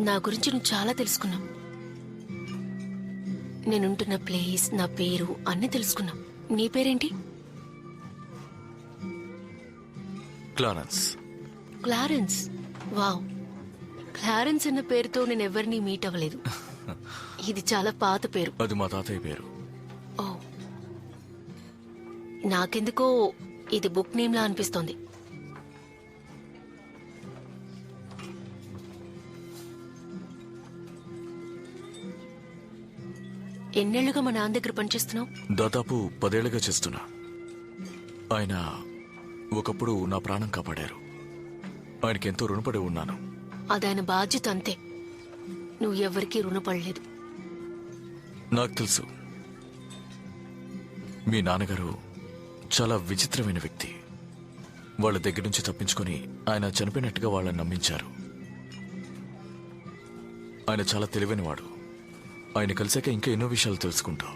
నా గురించి నువ్వు చాలా తెలుసుకున్నావు. నేనుంటున్న ప్లేస్, నా పేరు అన్నీ తెలుసుకున్నావు. నీ పేరేంటి? క్లారెన్స్. క్లారెన్స్. వావ్, క్లారెన్స్ అన్న పేరుతో నేను ఎవరిని మీట్ అవ్వలేదు. ఇది చాలా పాత పేరు. అది మా తాతయ్య పేరు. ఓ, నాకెందుకో ఇది బుక్ నేమ్ లా అనిపిస్తోంది. ఎన్నేళ్లుగా మా నాన్న దగ్గర పనిచేస్తున్నావు? దాదాపు 10 ఏళ్లుగా చేస్తున్నా. ఆయన ఒకప్పుడు నా ప్రాణం కాపాడారు. ఆయనకి ఎంతో రుణపడి ఉన్నాను. అదాయన బాధ్యత అంతే. నువ్వు ఎవరికీ రుణపడలేదు. నాకు తెలుసు. మీ నాన్నగారు చాలా విచిత్రమైన వ్యక్తి. వాళ్ళ దగ్గర నుంచి తప్పించుకొని ఆయన చనిపోయినట్టుగా వాళ్ళని నమ్మించారు. ఆయన చాలా తెలివైనవాడు. ఆయన కలిసాక ఇంకా ఎన్నో విషయాలు తెలుసుకుంటావు.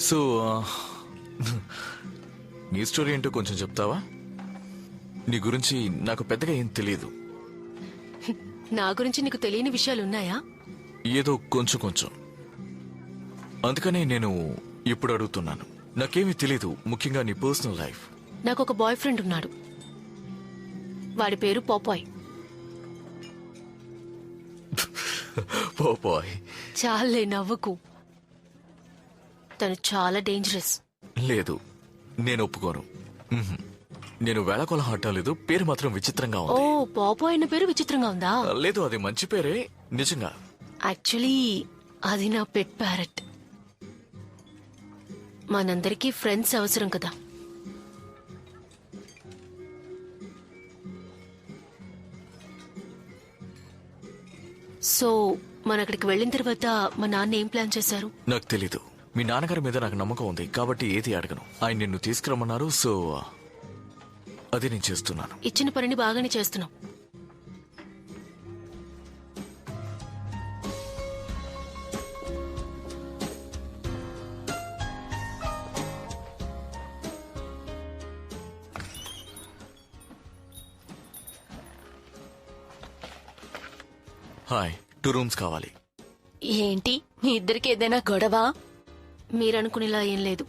సో నీ స్టోరీ ఏంటో కొంచెం చెప్తావా? నీ గురించి నాకు పెద్దగా ఏం తెలియదు. నా గురించి నీకు తెలియని విషయాలున్నాయా? ఏదో కొంచెం కొంచెం. అందుకనే నేను ఇప్పుడు అడుగుతున్నాను. నాకేమీ తెలీదు, ముఖ్యంగా నీ పర్సనల్ లైఫ్. నాకు ఒక బాయ్ ఫ్రెండ్ ఉన్నాడు. వాడి పేరు పోపాయ్. పోపాయ్. చాలే నవ్వుకు. తను చాలా డేంజరస్. లేదు, నేను ఒప్పుకోను. మ్హూ. నేను వేళకోళం ఆడటం లేదు, పేరు మాత్రం విచిత్రంగా ఓ, ఉంది. పోపాయ్ అన్న పేరు విచిత్రంగా ఉందా? లేదు, అది మంచి పేరే నిజంగా. యాక్చువల్లీ అది నా పెట్ ప్యారెట్. మనందరికీ ఫ్రెండ్స్ అవసరం కదా. సో మన అక్కడికి వెళ్ళిన తర్వాత మా నాన్న ఏం ప్లాన్ చేశారు? నాకు తెలీదు. మీ నాన్నగారి మీద నాకు నమ్మకం ఉంది కాబట్టి ఏది అడగను. ఆయన నిన్ను తీసుకురమ్మన్నారు, సో అది నేను చేస్తున్నాను. ఇచ్చిన పనిని బాగానే చేస్తున్నాం. హాయ్, 2 రూమ్స్ కావాలి. ఏంటి మీ ఇద్దరికి ఏదైనా గొడవ? మీరనుకునేలా ఏం లేదు.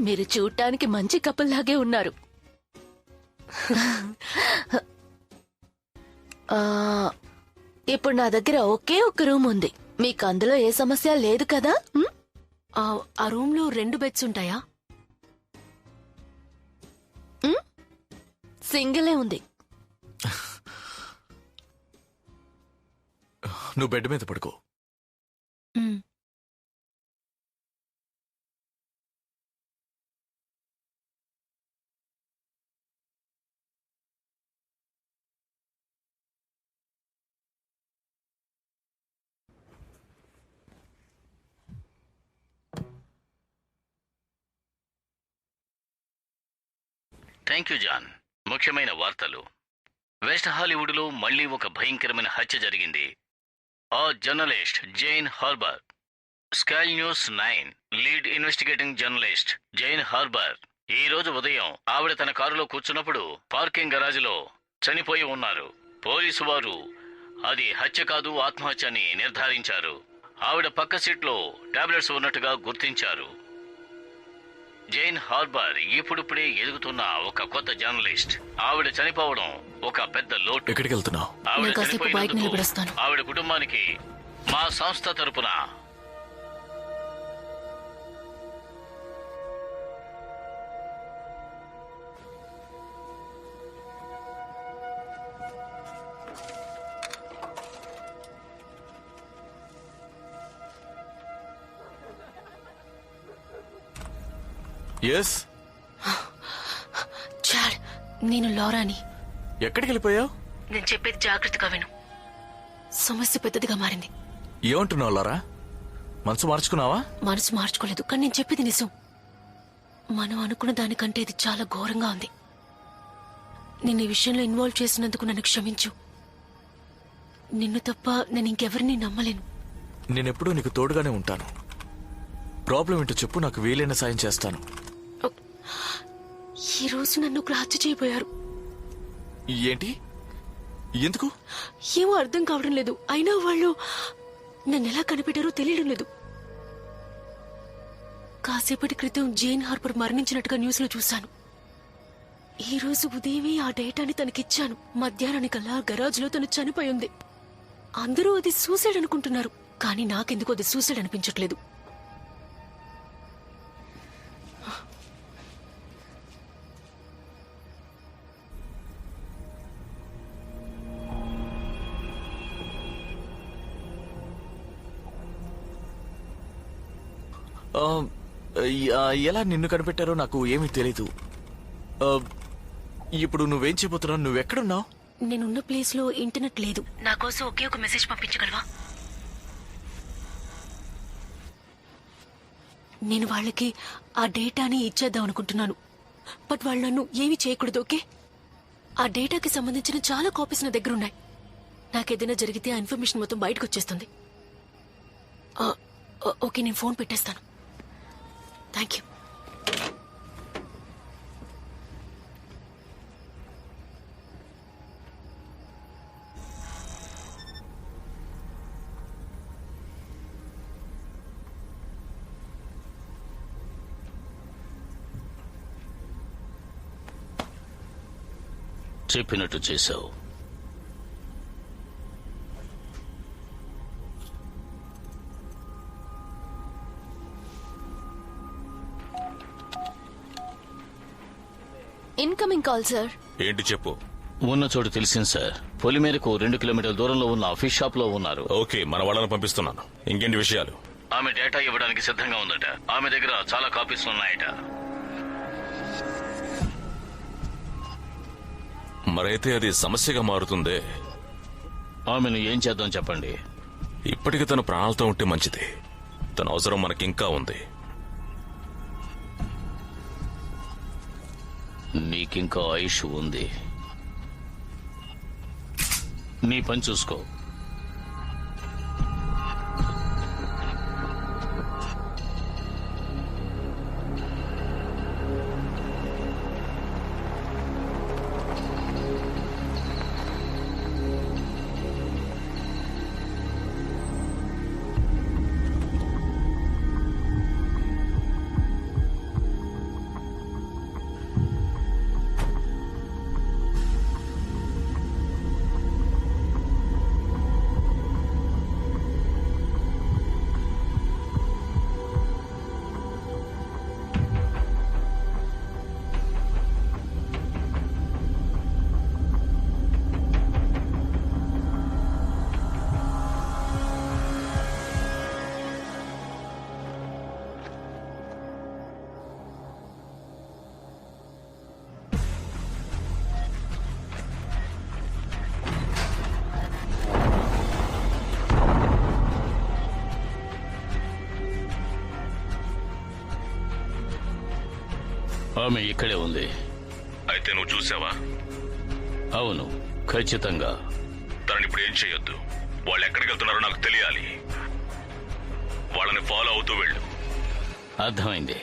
మీరు చూడటానికి మంచి కపుల్ లాగే ఉన్నారు. ఇప్పుడు నా దగ్గర ఒకే ఒక్క రూమ్ ఉంది. మీకు అందులో ఏ సమస్య లేదు కదా? ఆ రూమ్ లో 2 బెడ్స్ ఉంటాయా? సింగిలే ఉంది. నువ్వు బెడ్ మీద పడుకో. మ్. Thank you John. ముఖ్యమైన వార్తలు. వెస్ట్ హాలీవుడ్ లో మళ్లీ ఒక భయంకరమైన హత్య జరిగింది. ఆ journalist Jain harbour, sky news 9 lead investigating journalist Jain harbour ఈ రోజు ఉదయం ఆవిడ తన కారులో కూర్చున్నప్పుడు పార్కింగ్ గరాజ్లో చనిపోయి ఉన్నారు. పోలీసు వారు అది హత్య కాదు, ఆత్మహత్య అని నిర్ధారించారు. ఆవిడ పక్క సీట్లో టాబ్లెట్స్ ఉన్నట్టుగా గుర్తించారు. జైన్ హార్బర్ ఇప్పుడిప్పుడే ఎదుగుతున్న ఒక కొత్త జర్నలిస్ట్. ఆవిడ చనిపోవడం ఒక పెద్ద లోటు. ఎక్కడికి వెళ్తున్నావు? ఆవిడ నేను కాసేపు బయట చనిపోయినందుకు నిలబడొస్తాను. ఆవిడ కుటుంబానికి మా సంస్థ తరపున ఎస్. చాడ్, నేను లారాని. ఎక్కడికి వెళ్ళిపోయావు? నేను చెప్పేది జాగ్రత్తగా విను. సమస్య పెద్దదిగా మారింది. ఏమంటున్నావు లారా? మనసు మార్చుకున్నావా? మనసు మార్చుకోలేదు, కానీ నేను చెప్పేది నిజం. మనం అనుకున్న దానికంటే ఇది చాలా ఘోరంగా ఉంది. నేను ఈ విషయంలో ఇన్వాల్వ్ చేసినందుకు నన్ను క్షమించు. నిన్ను తప్ప నేను ఇంకెవరిని నమ్మలేను. నేనెప్పుడూ నీకు తోడుగానే ఉంటాను. ప్రాబ్లం ఏంటో చెప్పు, నాకు వీలైన సాయం చేస్తాను. ఈ రోజు నన్ను ఒకరు హత్య చేయబోయారు. ఏంటి? ఎందుకు? ఏమో అర్థం కావడం లేదు. అయినా వాళ్ళు నన్ను ఎలా కనిపెట్టారో తెలియడం లేదు. కాసేపటి క్రితం జైన్ హార్బర్ మరణించినట్టుగా న్యూస్ లో చూశాను. ఈ రోజు ఉదయమే ఆ డేటాని తనకిచ్చాను. మధ్యాహ్నానికల్లా గరాజ్ లో తను చనిపోయి ఉంది. అందరూ అది సూసైడ్ అనుకుంటున్నారు, కానీ నాకెందుకు అది సూసైడ్ అనిపించట్లేదు. ఎలా నిన్ను కనిపెట్టారో నాకు ఏమీ తెలీదు. ఇప్పుడు నువ్వేం చేయబోతున్నావు? నువ్వెక్కడున్నావు? నేనున్న ప్లేస్ లో ఇంటర్నెట్ లేదు. నా కోసం ఒకే ఒక మెసేజ్ పంపించగలవా? నేను వాళ్ళకి ఆ డేటాని ఇచ్చేద్దాం అనుకుంటున్నాను, బట్ వాళ్ళు నన్ను ఏమీ చేయకూడదు. ఓకే? ఆ డేటాకి సంబంధించిన చాలా కాపీస్ నా దగ్గర ఉన్నాయి. నాకేదైనా జరిగితే ఆ ఇన్ఫర్మేషన్ మొత్తం బయటకు వచ్చేస్తుంది. ఓకే, నేను ఫోన్ పెట్టేస్తాను. Thank you. చెప్పినట్టు చేశావు. Incoming call sir. ఏంటి చెప్పు. ఉన్న చోటు తెలిసింది సార్. పొలిమేరకు 2 కిలోమీటర్ల దూరంలో ఉన్న ఆఫీస్ షాప్ లో ఉన్నారు. ఓకే, మన వాళ్ళని పంపిస్తున్నాను. ఇంకేంటి విషయాలు? ఆమె డేటా ఇవ్వడానికి సిద్ధంగా ఉందట. ఆమె దగ్గర చాలా కాపీస్ ఉన్నాయట. మరైతే అది సమస్యగా మారుతుందే. ఆమెను ఏం చేద్దాం చెప్పండి. ఇప్పటికి తన ప్రాణాలతో ఉంటే మంచిది. తన అవసరం మనకింకా ఉంది. నీకింకా ఆయుష్ ఉంది. నీ పని చూసుకో. ఆమె ఇక్కడే ఉంది. అయితే నువ్వు చూసావా? అవును, ఖచ్చితంగా. తనని ఇప్పుడు ఏం చేయొద్దు. వాళ్ళు ఎక్కడికి వెళ్తున్నారో నాకు తెలియాలి. వాళ్ళని ఫాలో అవుతూ వెళ్ళు. అర్థమైంది.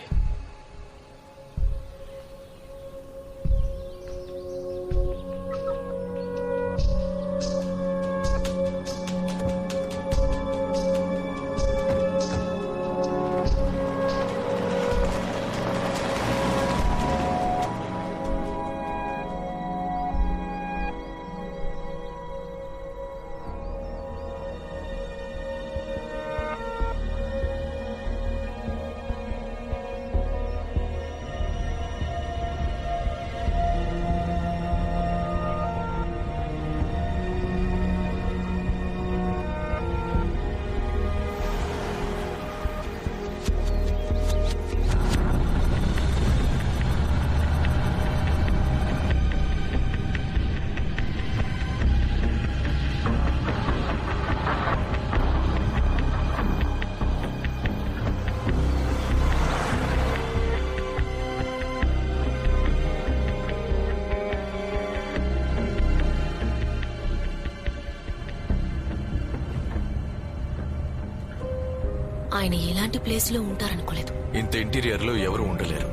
ఆయన ఎలాంటి ప్లేస్ లో ఉంటారనుకోలేదు. ఇంత ఇంటీరియర్ లో ఎవరు ఉండలేరు.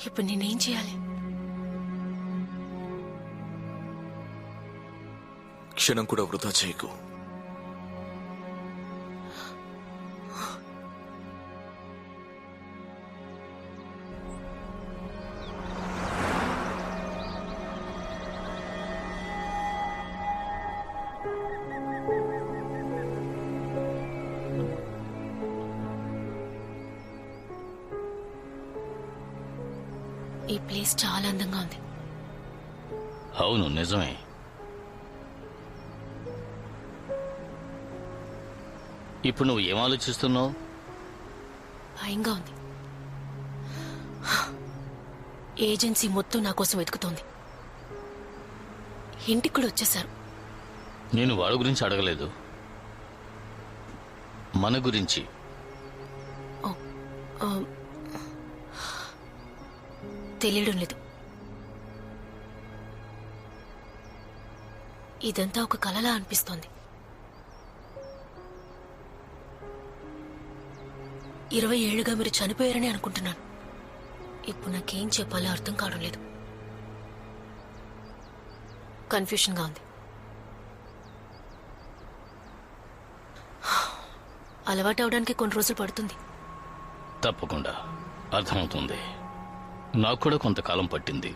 ఇప్పుడు నేనేం చేయాలి? క్షణం కూడా వృధా చేయకు. ఈ ప్లేస్ చాలా అందంగా ఉంది. అవును, నిజమే. ఇప్పుడు నువ్వు ఏం ఆలోచిస్తున్నావు? భయంగా ఉంది. ఏజెన్సీ మొత్తం నా కోసం వెతుకుతోంది. ఇంటికి కూడా వచ్చేశారు. నేను వాళ్ళ గురించి అడగలేదు, మన గురించి. ఆ, తెలియడం లేదు. ఇదంతా ఒక కలలా అనిపిస్తోంది. 20 ఏళ్లుగా మీరు చనిపోయారని అనుకుంటున్నాను. ఇప్పుడు నాకేం చెప్పాలో అర్థం కావడం లేదు. కన్ఫ్యూషన్గా ఉంది. అలవాటు అవడానికి కొన్ని రోజులు పడుతుంది. తప్పకుండా అర్థమవుతుంది. నాకు కూడా కొంతకాలం పట్టింది.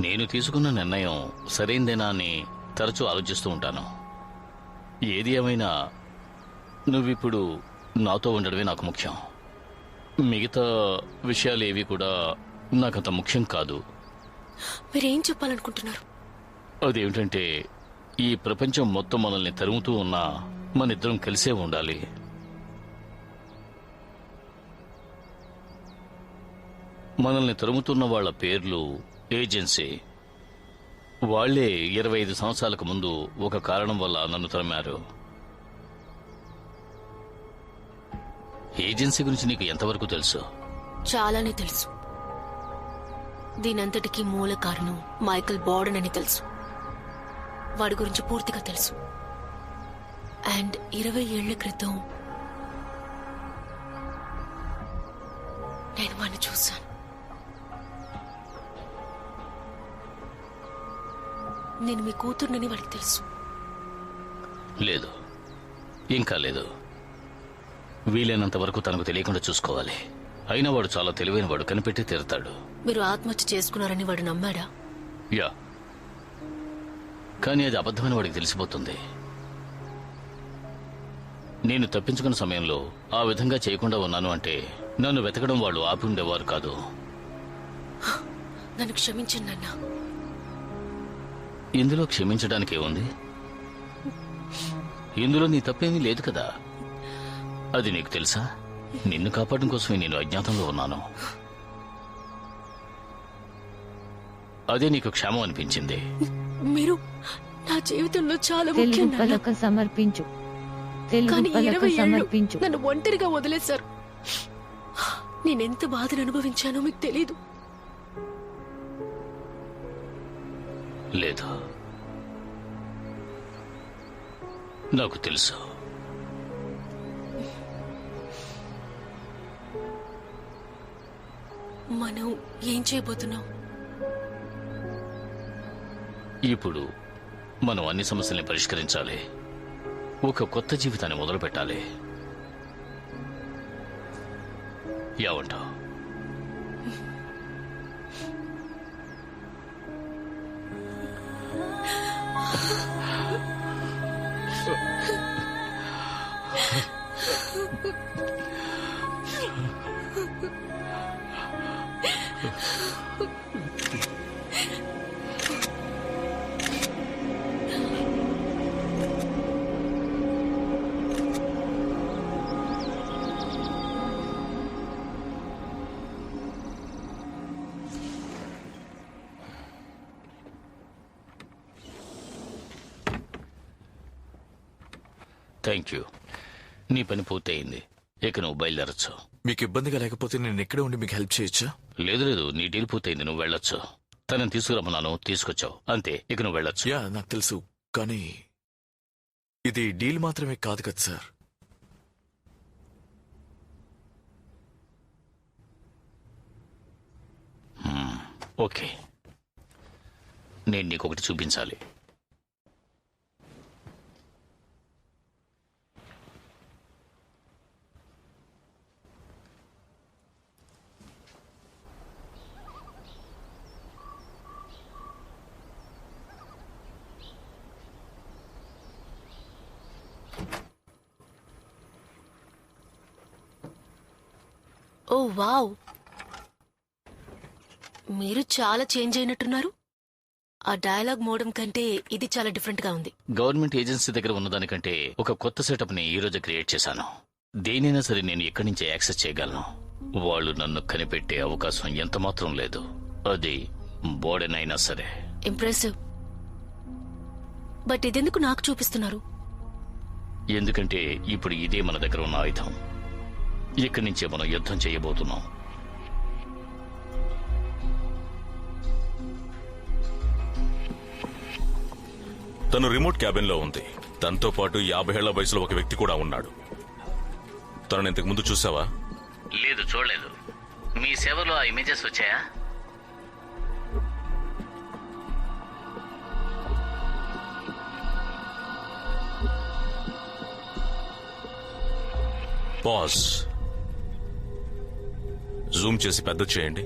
నేను తీసుకున్న నిర్ణయం సరైందేనా అని తరచూ ఆలోచిస్తూ ఉంటాను. ఏది ఏమైనా నువ్విప్పుడు నాతో ఉండడమే నాకు ముఖ్యం. మిగతా విషయాలు ఏవి కూడా నాకంత ముఖ్యం కాదు. మీరేం చెప్పాలనుకుంటున్నారు? అదేమిటంటే, ఈ ప్రపంచం మొత్తం మనల్ని తరుముతూ ఉన్నా మనిద్దరం కలిసే ఉండాలి. మనల్ని తరుముతున్న వాళ్ళ పేర్లు ఏజెన్సీ. వాళ్లే 25 సంవత్సరాలకు ముందు ఒక కారణం వల్ల నన్ను తరిమారు. ఏజెన్సీ గురించి నీకు ఎంతవరకు తెలుసు? చాలానే తెలుసు. దీనంతటికీ మూల కారణం మైకల్ బార్డన్ అని తెలుసు. వాడి గురించి పూర్తిగా తెలుసు. అండ్ 20 ఏళ్ల క్రితం నేను వాడిని చూశాను. నేను మీ కూతుర్నని వాడికి తెలుసు. లేదు, ఇంకా లేదు. వీలైనంత వరకు తనకు తెలియకుండా చూసుకోవాలి. అయినా వాడు చాలా తెలివైన వాడు, కనిపెట్టి తీరుతాడు. మీరు ఆత్మహత్య చేసుకున్నారని వాడు నమ్మాడా? యా, కానీ అది అబద్ధమని వాడికి తెలిసిపోతుంది. నేను తప్పించుకున్న సమయంలో ఆ విధంగా చేయకుండా ఉన్నాను అంటే నన్ను వెతకడం వాళ్ళు ఆపి ఉండేవారు కాదు. నన్ను క్షమించండి అన్నా. ఇందులో క్షమించడానికి ఏముంది? ఇందులో నీ తప్పేమీ లేదు కదా. అది నీకు తెలుసా? నిన్ను కాపాడడం కోసమే నేను అజ్ఞాతంలో ఉన్నాను. అదే నీకు క్షేమం అనిపించింది. మీరు నా జీవితంలో చాలా తెలుగు ముఖ్యం నాన్న. పలక సమర్పించు. తెలుగు కానీ పలక 20 ఏళ్ళు సమర్పించు. నన్ను ఒంటరిగా వదిలేశారు. నేనెంత బాధను అనుభవించానో మీకు తెలీదు. లేదు, నాకు తెలుసు. మనం ఏం చేయబోతున్నాం? ఇప్పుడు మనం అన్ని సమస్యల్ని పరిష్కరించాలి. ఒక కొత్త జీవితాన్ని మొదలు పెట్టాలి. ఏమంటావ్? Thank you. నీ పని పూర్తయింది. ఇక నువ్వు బయలుదేరచ్చు. మీకు ఇబ్బందిగా లేకపోతే నేను ఇక్కడే ఉండి మీకు హెల్ప్ చేయొచ్చా? లేదు లేదు, నీ డీల్ పూర్తయింది. నువ్వు వెళ్ళొచ్చు. తనని తీసుకురమ్మన్నాను, తీసుకొచ్చావు. అంతే, ఇక నువ్వు వెళ్ళొచ్చు. యా, నాకు తెలుసు. కానీ ఇది డీల్ మాత్రమే కాదు కదా సార్. ఓకే, నేను నీకొకటి చూపించాలి. ఓ వావ్, మీరు చాలా చేంజ్ అయినట్టున్నారు. ఆ డైలాగ్ మోడం కంటే ఇది చాలా డిఫరెంట్ గా ఉంది. గవర్నమెంట్ ఏజెన్సీ దగ్గర ఉన్నదానికంటే ఒక కొత్త సెటప్ ని ఈ రోజు క్రియేట్ చేశాను. దేనైనా సరే నేను ఎక్కడి నుంచి యాక్సెస్ చేయగలను. వాళ్ళు నన్ను కనిపెట్టే అవకాశం ఎంత మాత్రం లేదు. అది బోర్డెన్ అయినా సరే. ఇంప్రెసివ్. బట్ ఇదెందుకు నాకు చూపిస్తున్నారు? ఎందుకంటే ఇప్పుడు ఇదే మన దగ్గర ఉన్న ఆయుధం. ఇక్కడి నుంచే మనం యుద్ధం చేయబోతున్నాం. తను రిమోట్ క్యాబిన్ లో ఉంది. తనతో పాటు 50 ఏళ్ల వయసులో ఒక వ్యక్తి కూడా ఉన్నాడు. తనను ఇంతకు ముందు చూసావా? లేదు, చూడలేదు. మీ సేవలో ఆ ఇమేజెస్ వచ్చాయా? పాజ్. జూమ్ చేసి పెద్ద చేయండి.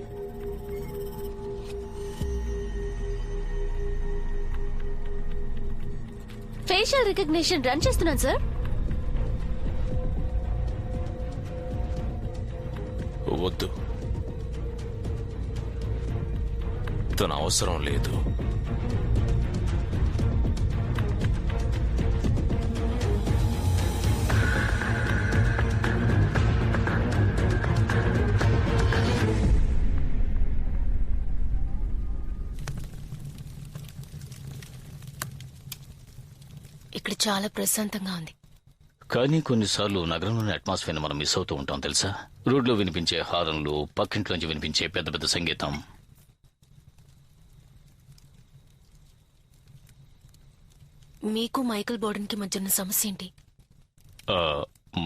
ఫేషియల్ రికగ్నిషన్ రన్ చేస్తున్నాను సార్. వద్దు, తన అవసరం లేదు. ఇక్కడ చాలా ప్రశాంతంగా ఉంది. కానీ కొన్నిసార్లు నగరంలోని అట్మాస్ఫియర్ మనం మిస్ అవుతూ ఉంటాం తెలుసా? రోడ్లో వినిపించే హారన్లు, పక్కింట్లోంచి వినిపించే పెద్ద పెద్ద సంగీతం. మీకు మైకల్ బోర్డెన్ కి మధ్య ఉన్న సమస్య ఏంటి?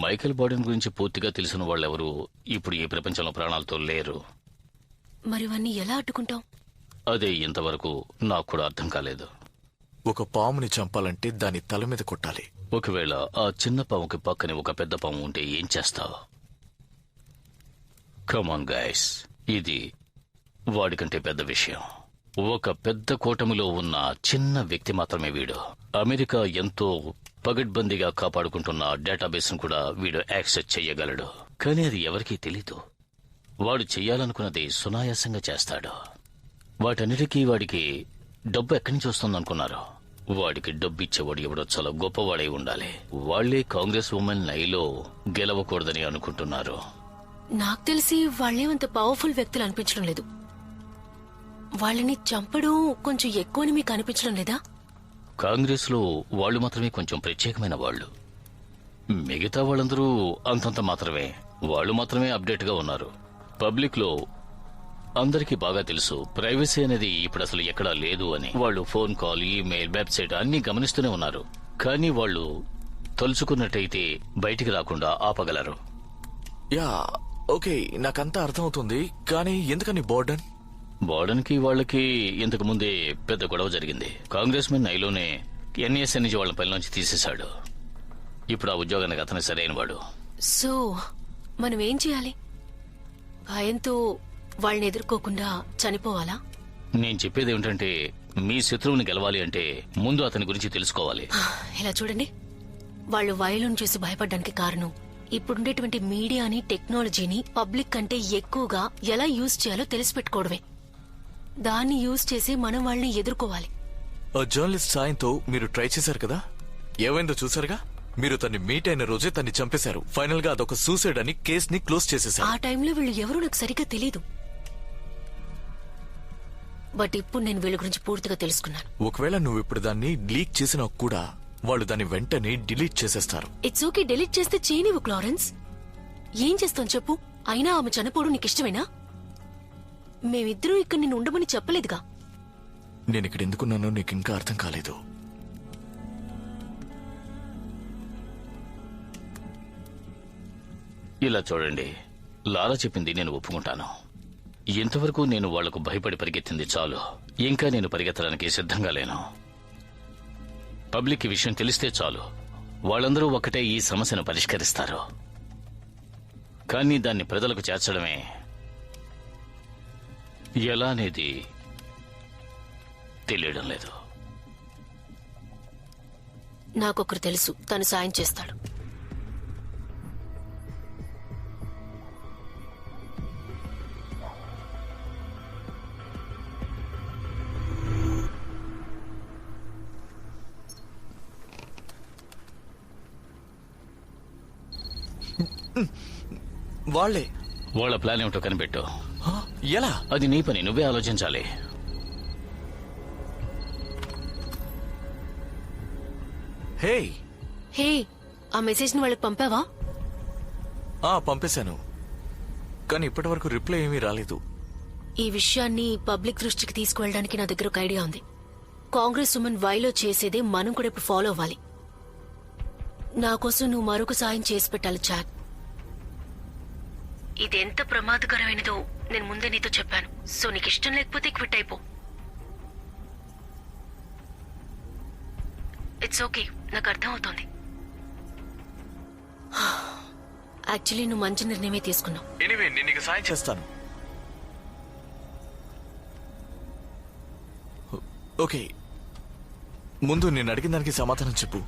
మైకేల్ బోర్డెన్ గురించి పూర్తిగా తెలిసిన వాళ్ళెవరూ ఇప్పుడు ఈ ప్రపంచంలో ప్రాణాలతో లేరు. మరి ఇవన్నీ ఎలా అడ్డుకుంటాం? అదే ఇంతవరకు నాకు కూడా అర్థం కాలేదు. ఒక పాముని చంపాలంటే దాని తల మీద కొట్టాలి. ఒకవేళ ఆ చిన్న పాముకి పక్కనే ఒక పెద్ద పాము ఉంటే ఏం చేస్తావు? కమాన్ గైస్, ఇది వాడికంటే పెద్ద విషయం. ఒక పెద్ద కూటమిలో ఉన్న చిన్న వ్యక్తి మాత్రమే వీడు. అమెరికా ఎంతో పగడ్బందీగా కాపాడుకుంటున్న డేటాబేస్ ను కూడా వీడు యాక్సెస్ చెయ్యగలడు. కానీ అది ఎవరికీ తెలీదు. వాడు చెయ్యాలనుకున్నది సునాయాసంగా చేస్తాడు. వాటన్నిటికీ వాడికి డబ్బు ఎక్కడి నుంచి వస్తుందనుకున్నారు? వాడికి డబ్బిచ్చేవాడు ఎవడో చాలా గొప్పవాడై ఉండాలి. వాళ్లే కాంగ్రెస్ ఉమెన్ నైలో గెలవకూడదని అనుకుంటున్నారు. నాకు తెలిసి వాళ్ళేమంత పవర్ఫుల్ వ్యక్తులు అనిపించడం లేదు. వాళ్ళని చంపడం కొంచెం ఎక్కువని మీకు అనిపించడం లేదా? కాంగ్రెస్ లో వాళ్లు మాత్రమే కొంచెం ప్రత్యేకమైన వాళ్ళు. మిగతా వాళ్ళందరూ అంతంత మాత్రమే. వాళ్లు మాత్రమే అప్డేట్ గా ఉన్నారు. పబ్లిక్ లో అందరికీ బాగా తెలుసు ప్రైవసీ అనేది ఇప్పుడు అసలు ఎక్కడా లేదు అని. వాళ్ళు ఫోన్ కాల్, ఈమెయిల్, వెబ్సైట్ అన్ని గమనిస్తూనే ఉన్నారు. కానీ వాళ్ళు తలుచుకున్నట్టయితే బయటికి రాకుండా ఆపగలరు. యా ఓకే, నాకంతా అర్థమవుతుంది. కానీ ఎందుకని బోర్డన్? బోర్డన్ కి వాళ్ళకి ఇంతకు ముందే పెద్ద గొడవ జరిగింది. కాంగ్రెస్ మెన్ నైలోనే ఎన్ఎస్ఏ నుంచి వాళ్ళ పనిలోంచి తీసేశాడు. ఇప్పుడు ఆ ఉద్యోగానికి అతను సరైన వాడు. సో మనం ఏం చేయాలి? భయంతో వాళ్ళని ఎదుర్కోకుండా చనిపోవాలా? నేను చెప్పేది ఏమిటంటే, మీ శత్రువుని గెలవాలి అంటే ముందు అతని గురించి తెలుసుకోవాలి. ఇలా చూడండి, వాళ్ళు వైలను చూసి భయపడడానికి కారణం ఇప్పుడుండేటువంటి మీడియాని, టెక్నాలజీని పబ్లిక్ కంటే ఎక్కువగా ఎలా యూజ్ చేయాలో తెలిసి పెట్టుకోవడమే. దాన్ని యూజ్ చేసి మనం వాళ్ళని ఎదుర్కోవాలి. జర్నలిస్ట్ సాయంతో మీరు ట్రై చేశారు కదా, ఏమైందో చూసారుగా. మీరు తన్ని మీట్ అయిన రోజే తన్ని చంపేశారు. ఫైనల్ గా అదొక సూసైడ్ అని కేస్ ని క్లోజ్ చేసేశారు. ఆ టైంలో వీళ్ళు ఎవరూ నాకు సరిగ్గా తెలీదు. బట్ ఇప్పుడు నేను వీళ్ళ గురించి పూర్తిగా తెలుసుకున్నాను. ఒకవేళ నువ్వు ఇప్పుడు దాన్ని లీక్ చేసినా కూడా వాళ్ళు దాన్ని వెంటనే డిలీట్ చేసేస్తారు. ఇట్స్ ఓకే, డిలీట్ చేస్తే చేయనివ్వు క్లారెన్స్. ఏం చేస్తాం చెప్పు? అయినా ఆమె చనిపోవడం నీకు ఇష్టమేనా? మేమిద్దరూ ఇక్కడ నిన్ను ఉండమని చెప్పలేదుగా. నేను ఇక్కడ ఎందుకున్నానో నీకు ఇంకా అర్థం కాలేదు. ఇలా చూడండి, లారా చెప్పింది నేను ఒప్పుకుంటాను. ఇంతవరకు నేను వాళ్లకు భయపడి పరిగెత్తింది చాలు. ఇంకా నేను పరిగెత్తడానికి సిద్ధంగా లేను. పబ్లిక్ ఈ విషయం తెలిస్తే చాలు, వాళ్ళందరూ ఒక్కటే ఈ సమస్యను పరిష్కరిస్తారు. కానీ దాన్ని ప్రజలకు చేర్చడమే ఎలా అనేది తెలియడం లేదు. నాకొకరు తెలుసు, తను సాయం చేస్తాడు. వాళ్లే వాళ్ళ ప్లాన్ ఏమిటో కనిపెట్టు. హ? ఎలా? అది నీ పని, నువ్వే ఆలోచించాలి. హే, హే, ఆ మెసేజ్ ని వాళ్ళకి పంపావా? పంపేశాను, కానీ ఇప్పటి వరకు రిప్లై ఏమీ రాలేదు. ఈ విషయాన్ని పబ్లిక్ దృష్టికి తీసుకువెళ్ళడానికి నా దగ్గర ఒక ఐడియా ఉంది. కాంగ్రెస్ ఉమెన్ వైలో చేసేదే మనం కూడా ఇప్పుడు ఫాలో అవ్వాలి. నా కోసం నువ్వు మరొక సాయం చేసి పెట్టాలి చాట్. ఇది ఎంత ప్రమాదకరమైనదో నేను ముందే నీతో చెప్పాను. సో నీకు ఇష్టం లేకపోతే క్విట్ అయిపో. ఇట్స్ ఓకే, నాకు అర్థం అవుతోంది. యాక్చువల్లీ నువ్వు మంచి నిర్ణయమే తీసుకున్నావు. ఎనీవే, నేను నీకు సాయం చేస్తాను. ఓకే, ముందు నేను అడిగిన దానికి సమాధానం చెప్పు.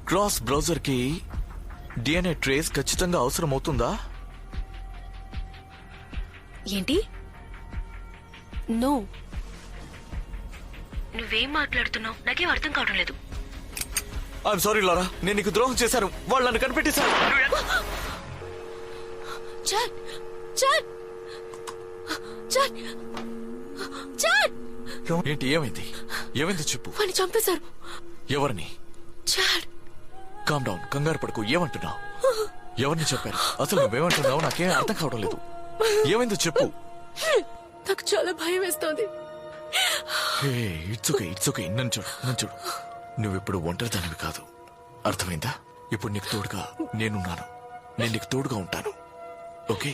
క్రాస్ బ్రౌజర్ కి డిఎన్ఏ ట్రేస్ ఖచ్చితంగా అవసరం అవుతుందా? ఏంటి? నో. నువ్వేం మాట్లాడుతున్నావు? నాకేం అర్థం కావడం లేదు. ఐఎమ్ సారీ లారా, నేను నీకు ద్రోహం చేశాను. వాళ్ళు నన్ను కనిపెట్టేశారు. Chat, chat, chat, chat. ఏంటి? ఏమైంది? ఏమైంది చెప్పు. వాడిని చంపేశారు. ఎవరిని? చాట్. కామ్ డౌన్, కంగారు పడుకు. ఏమంటున్నావు? ఎవరిని చెప్పారు? అసలు నువ్వేమంటున్నావు నాకేం అర్థం కావడం లేదు. ఏమైందో చెప్పు. నాకు చాలా భయం వేస్తోంది. It's okay, it's okay. నన్ను చూడు. నువ్విప్పుడు ఒంటరిదానివి కాదు, అర్థమైందా? ఇప్పుడు నీకు తోడుగా నేనున్నాను. నేను నీకు తోడుగా ఉంటాను, ఓకే?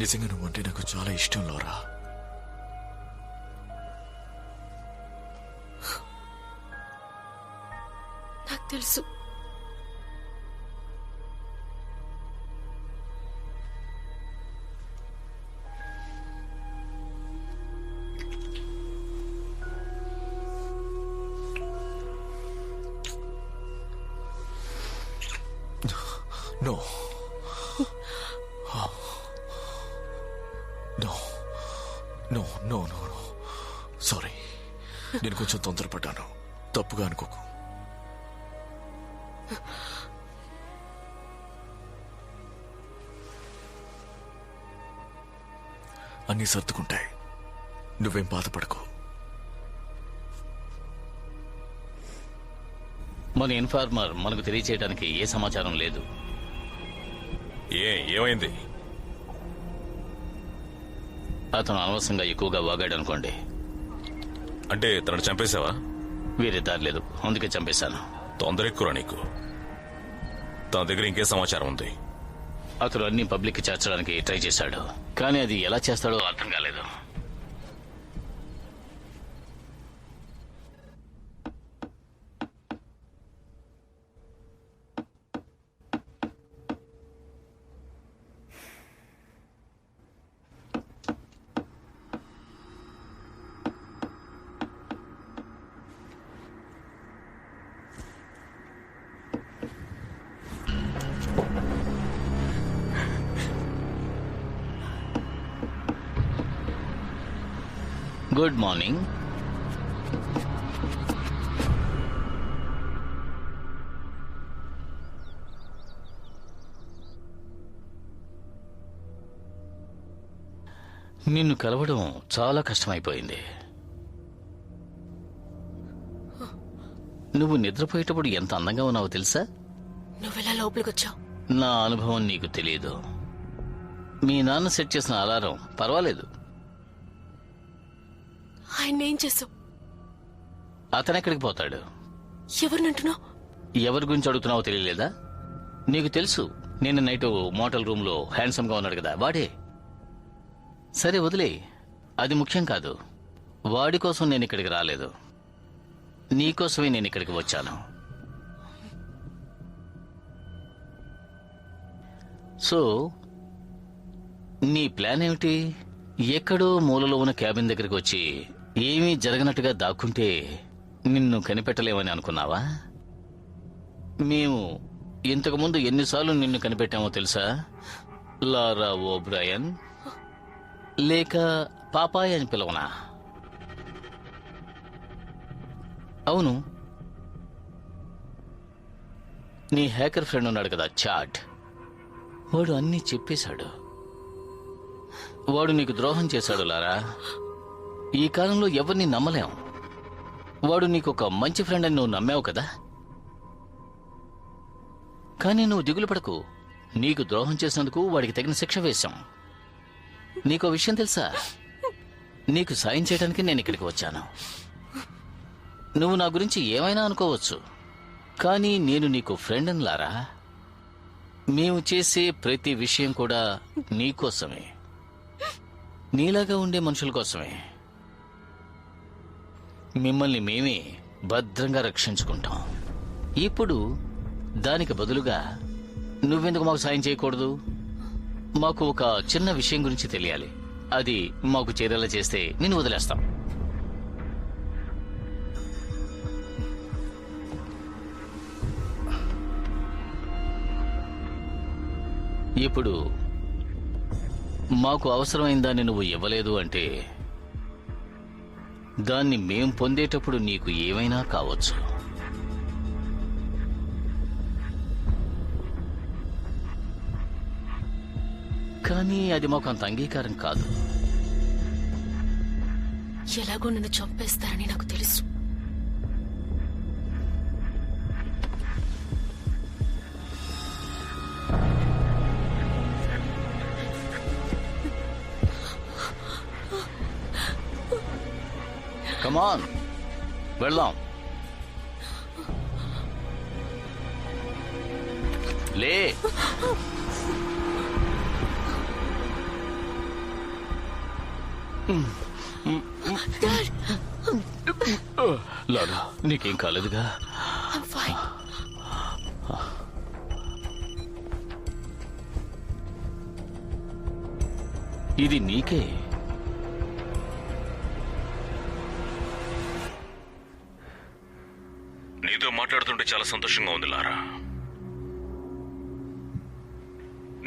నిజంగా నువ్వంటే నాకు చాలా ఇష్టం లోరా. నాకు తెలుసు. No, no, no, no, no. Sorry, నేను కొంచెం తొందరపడ్డాను. తప్పుగా అనుకోకు. అన్నీ సర్దుకుంటాయి, నువ్వేం బాధపడకు. మన ఇన్ఫార్మర్ మనకు తెలియచేయడానికి ఏ సమాచారం లేదు. ఏమైంది? అతను అనవసరంగా ఎక్కువగా వాగాడు అనుకోండి. అంటే తనను చంపేశావా? వేరే దారి లేదు, అందుకే చంపేశాను. తొందర ఎక్కువ నీకు. తన దగ్గర ఇంకే సమాచారం ఉంది? అతను అన్ని పబ్లిక్ చేర్చడానికి ట్రై చేశాడు, కానీ అది ఎలా చేస్తాడో అర్థం కాలేదు. Good morning. నిన్ను కలవడం చాలా కష్టమైపోయింది. నువ్వు నిద్రపోయేటప్పుడు ఎంత అందంగా ఉన్నావో తెలుసా? నువ్వెలా లోపలికి వచ్చావు? నా అనుభవం నీకు తెలియదు. మీ నాన్న సెట్ చేసిన అలారం పర్వాలేదు. ఆయన ఏం చేసావు? అతనెక్కడికి పోతాడు? ఎవరినంటున్నావు? ఎవరి గురించి అడుగుతున్నావో తెలియలేదా? నీకు తెలుసు, నేను నైట్ మోటల్ రూమ్ లో హ్యాండ్సమ్ గా ఉన్నాడు కదా, వాడే. సరే వదిలే, అది ముఖ్యం కాదు. వాడి కోసం నేను ఇక్కడికి రాలేదు, నీకోసమే నేను ఇక్కడికి వచ్చాను. సో నీ ప్లాన్ ఏమిటి? ఎక్కడో మూలలో ఉన్న క్యాబిన్ దగ్గరికి వచ్చి ఏమీ జరగనట్టుగా దాక్కుంటే నిన్ను కనిపెట్టలేమని అనుకున్నావా? మేము ఇంతకుముందు ఎన్నిసార్లు నిన్ను కనిపెట్టామో తెలుసా? లారా ఓబ్రాయన్ లేక పాపాయ్ అని పిలవనా? అవును, నీ హ్యాకర్ ఫ్రెండ్ ఉన్నాడు కదా చాట్, వాడు అన్నీ చెప్పేశాడు. వాడు నీకు ద్రోహం చేశాడు లారా. ఈ కాలంలో ఎవరిని నమ్మలేం. వాడు నీకు ఒక మంచి ఫ్రెండ్ అని నువ్వు నమ్మావు కదా. కానీ నువ్వు దిగులు పడకు, నీకు ద్రోహం చేసినందుకు వాడికి తగిన శిక్ష వేశాం. నీకో విషయం తెలుసా? నీకు సాయం చేయడానికి నేను ఇక్కడికి వచ్చాను. నువ్వు నా గురించి ఏమైనా అనుకోవచ్చు, కానీ నేను నీకు ఫ్రెండ్ అని లారా. మేము చేసే ప్రతి విషయం కూడా నీకోసమే, నీలాగా ఉండే మనుషుల కోసమే. మిమ్మల్ని మేమే భద్రంగా రక్షించుకుంటాం. ఇప్పుడు దానికి బదులుగా నువ్వెందుకు మాకు సాయం చేయకూడదు? మాకు ఒక చిన్న విషయం గురించి తెలియాలి. అది మాకు చేరేలా చేస్తే నిన్ను వదిలేస్తాం. ఇప్పుడు మాకు అవసరమైన దాన్ని నువ్వు ఇవ్వలేదు అంటే దాన్ని మేం పొందేటప్పుడు నీకు ఏమైనా కావచ్చు. కానీ అది మాకు అంత అంగీకారం కాదు. ఎలాగో నన్ను చంపేస్తారని నాకు తెలుసు. కమాన్, వెళ్దాం. లే. లారా, నీకేం కాలేదుగా? I'm fine. ఇది నీకే. నీతో మాట్లాడుతుంటే చాలా సంతోషంగా ఉంది లారా.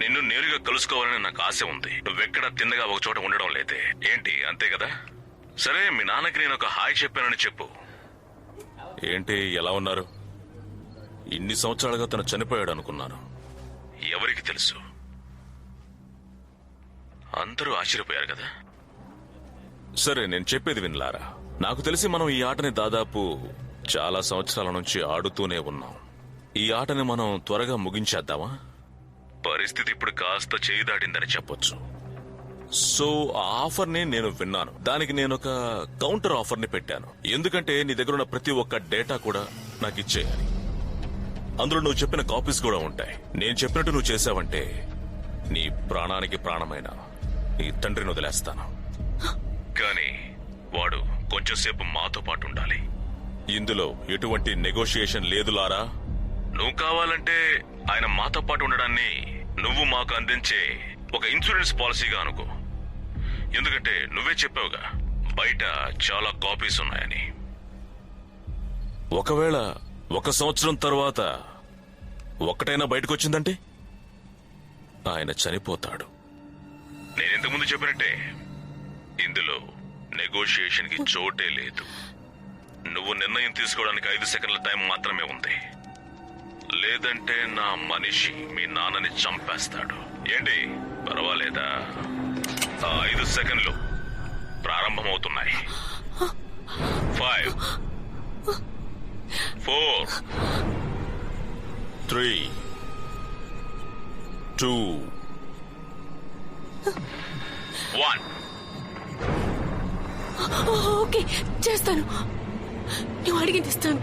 నిన్ను నేరుగా కలుసుకోవాలని నాకు ఆశ ఉంది. నువ్వెక్కడ తిన్నగా ఒక చోట ఉండడం లేదే ఏంటి, అంతే కదా? సరే, మీ నాన్నకి నేను ఒక హాయ్ చెప్పానని చెప్పు. ఏంటి, ఎలా ఉన్నారు? ఇన్ని సంవత్సరాలుగా తను చనిపోయాడు అనుకున్నాను. ఎవరికి తెలుసు? అందరూ ఆశ్చర్యపోయారు కదా. సరే, నేను చెప్పేది వినలారా. నాకు తెలిసి మనం ఈ ఆటని దాదాపు చాలా సంవత్సరాల నుంచి ఆడుతూనే ఉన్నాం. ఈ ఆటని మనం త్వరగా ముగించేద్దామా? పరిస్థితి ఇప్పుడు కాస్త చేయి దాటిందని చెప్పొచ్చు. సో ఆ ఆఫర్ని నేను విన్నాను. దానికి నేను ఒక కౌంటర్ ఆఫర్ని పెట్టాను. ఎందుకంటే నీ దగ్గర ఉన్న ప్రతి ఒక్క డేటా కూడా నాకు ఇచ్చేయాలి. అందులో నువ్వు చెప్పిన కాపీస్ కూడా ఉంటాయి. నేను చెప్పినట్టు నువ్వు చేసావంటే నీ ప్రాణానికి ప్రాణమైన నీ తండ్రిని వదిలేస్తాను. కానీ వాడు కొంచెంసేపు మాతో పాటు ఉండాలి. ఇందులో ఎటువంటి నెగోషియేషన్ లేదు లారా. నువ్వు కావాలంటే ఆయన మాతో పాటు ఉండడాన్ని నువ్వు మాకు అందించే ఒక ఇన్సూరెన్స్ పాలసీగా అనుకో. ఎందుకంటే నువ్వే చెప్పావుగా బయట చాలా కాపీస్ ఉన్నాయని. ఒకవేళ 1 సంవత్సరం తర్వాత ఒక్కటైనా బయటకు వచ్చిందంటే ఆయన చనిపోతాడు. నేను ఇంతకుముందు చెప్పినట్టే ఇందులో నెగోషియేషన్ కి చోటే లేదు. నువ్వు నిర్ణయం తీసుకోవడానికి 5 సెకండ్ల టైం మాత్రమే ఉంది. లేదంటే నా మనిషి మీ నాన్నని చంపేస్తాడు. ఏంటి, పర్వాలేదా? 5 సెకండ్లు ప్రారంభమవుతున్నాయి. 5 4 3 2 1. ఓకే, చేస్తాను. నువ్వు అడిగింది ఇస్తాను.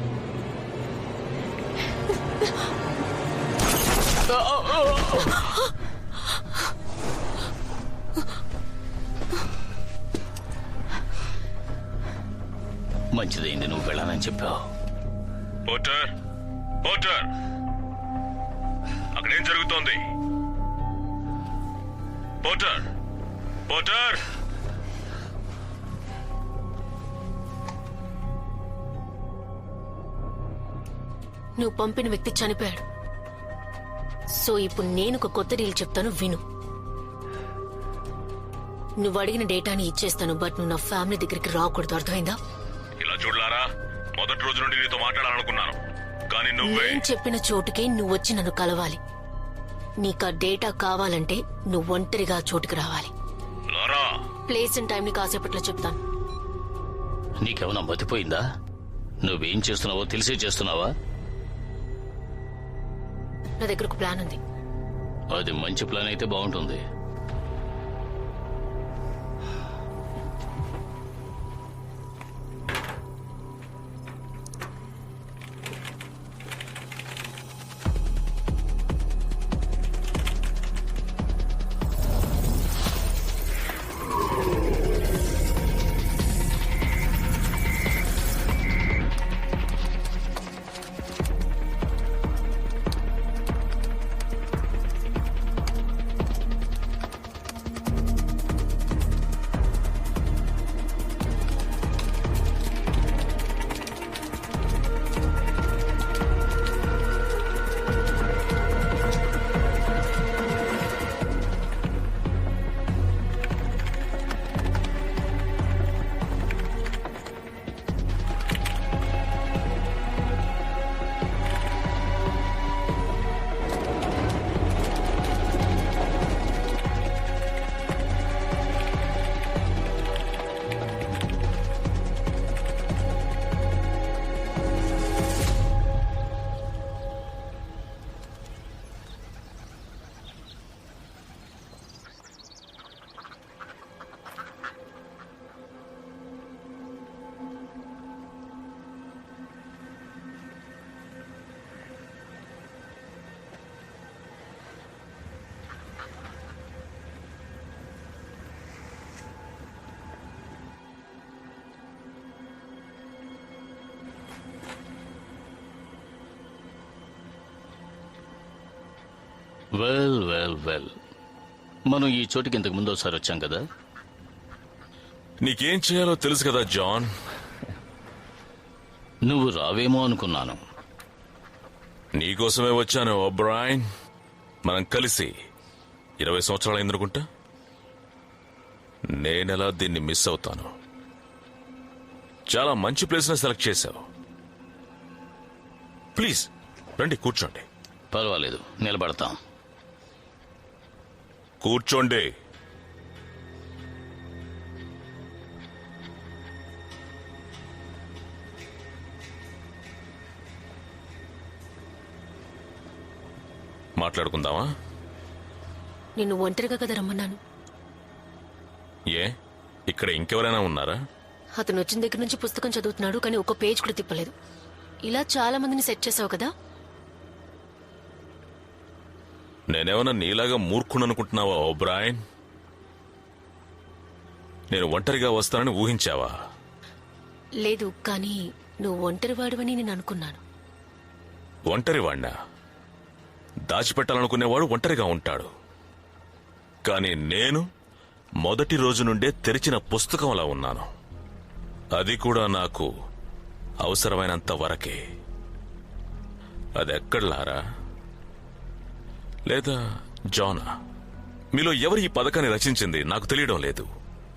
మంచిదైంది నువ్వు వెళ్ళానని చెప్పావు. పోటర్, పోటర్, అక్కడేం జరుగుతోంది? Potter, Potter. నువ్వు పంపిన వ్యక్తి చనిపోయాడు. సో ఇప్పుడు నేను ఒక కొత్త డీల్ చెప్తాను, విను. నువ్వు అడిగిన డేటాని ఇచ్చేస్తాను, బట్ నువ్వు నా ఫ్యామిలీ దగ్గరికి రాకూడదు, అర్థమైందా? ఇలా చూడలారా, మొదటి రోజు నుండి నీతో మాట్లాడాలనుకున్నాను, కానీ నువ్వే నేను చెప్పిన చోటుకే నువ్వు వచ్చి నన్ను కలవాలి. నీకు ఆ డేటా కావాలంటే నువ్వు ఒంటరిగా ఆ చోటుకి రావాలి. లారా. ప్లేస్ అండ్ టైం ని కాసేపట్లో చెప్తాను. నీకేమన్నా మతిపోయిందా? నువ్వేం చేస్తున్నావో తెలిసే చేస్తున్నావా? నా దగ్గర ఒక ప్లాన్ ఉంది. అది మంచి ప్లాన్ అయితే బాగుంటుంది. వెల్ వెల్ వెల్, మనం ఈ చోటికి ఇంతకు ముందు ఒకసారి వచ్చాం కదా. నీకేం చేయాలో తెలుసు కదా జాన్. నువ్వు రావేమో అనుకున్నాను. నీకోసమే వచ్చాను ఓబ్రాయన్. మనం కలిసి 20 సంవత్సరాలు అయిందనుకుంటా. నేనెలా దీన్ని మిస్ అవుతాను. చాలా మంచి ప్లేస్ ని సెలెక్ట్ చేశావు. ప్లీజ్ రండి, కూర్చోండి. పర్వాలేదు, నిలబడతాం. కూర్చోండి. మాట్లాడుకుందామా? నిన్ను ఒంటరిగా కదా రమ్మన్నాను. ఏ, ఇక్కడ ఇంకెవరైనా ఉన్నారా? అతను వచ్చిన దగ్గర నుంచి పుస్తకం చదువుతున్నాడు, కానీ ఒక్క పేజ్ కూడా తిప్పలేదు. ఇలా చాలా మందిని సెట్ చేసావు కదా. నేనేమన్నా నీలాగా మూర్ఖుననుకుంటున్నావా ఓబ్రాయన్? నేను ఒంటరిగా వస్తానని ఊహించావా? లేదు, కానీ నువ్వు ఒంటరివాడివని నేను అనుకున్నాను. ఒంటరివాణ్ణా? దాచిపెట్టాలనుకునేవాడు ఒంటరిగా ఉంటాడు. కానీ నేను మొదటి రోజు నుండే తెరిచిన పుస్తకంలా ఉన్నాను. అది కూడా నాకు అవసరమైనంత వరకే. అదెక్కడ్లారా? లేదా జానా? మీలో ఎవరు ఈ పథకాన్ని రచించింది నాకు తెలియడం లేదు.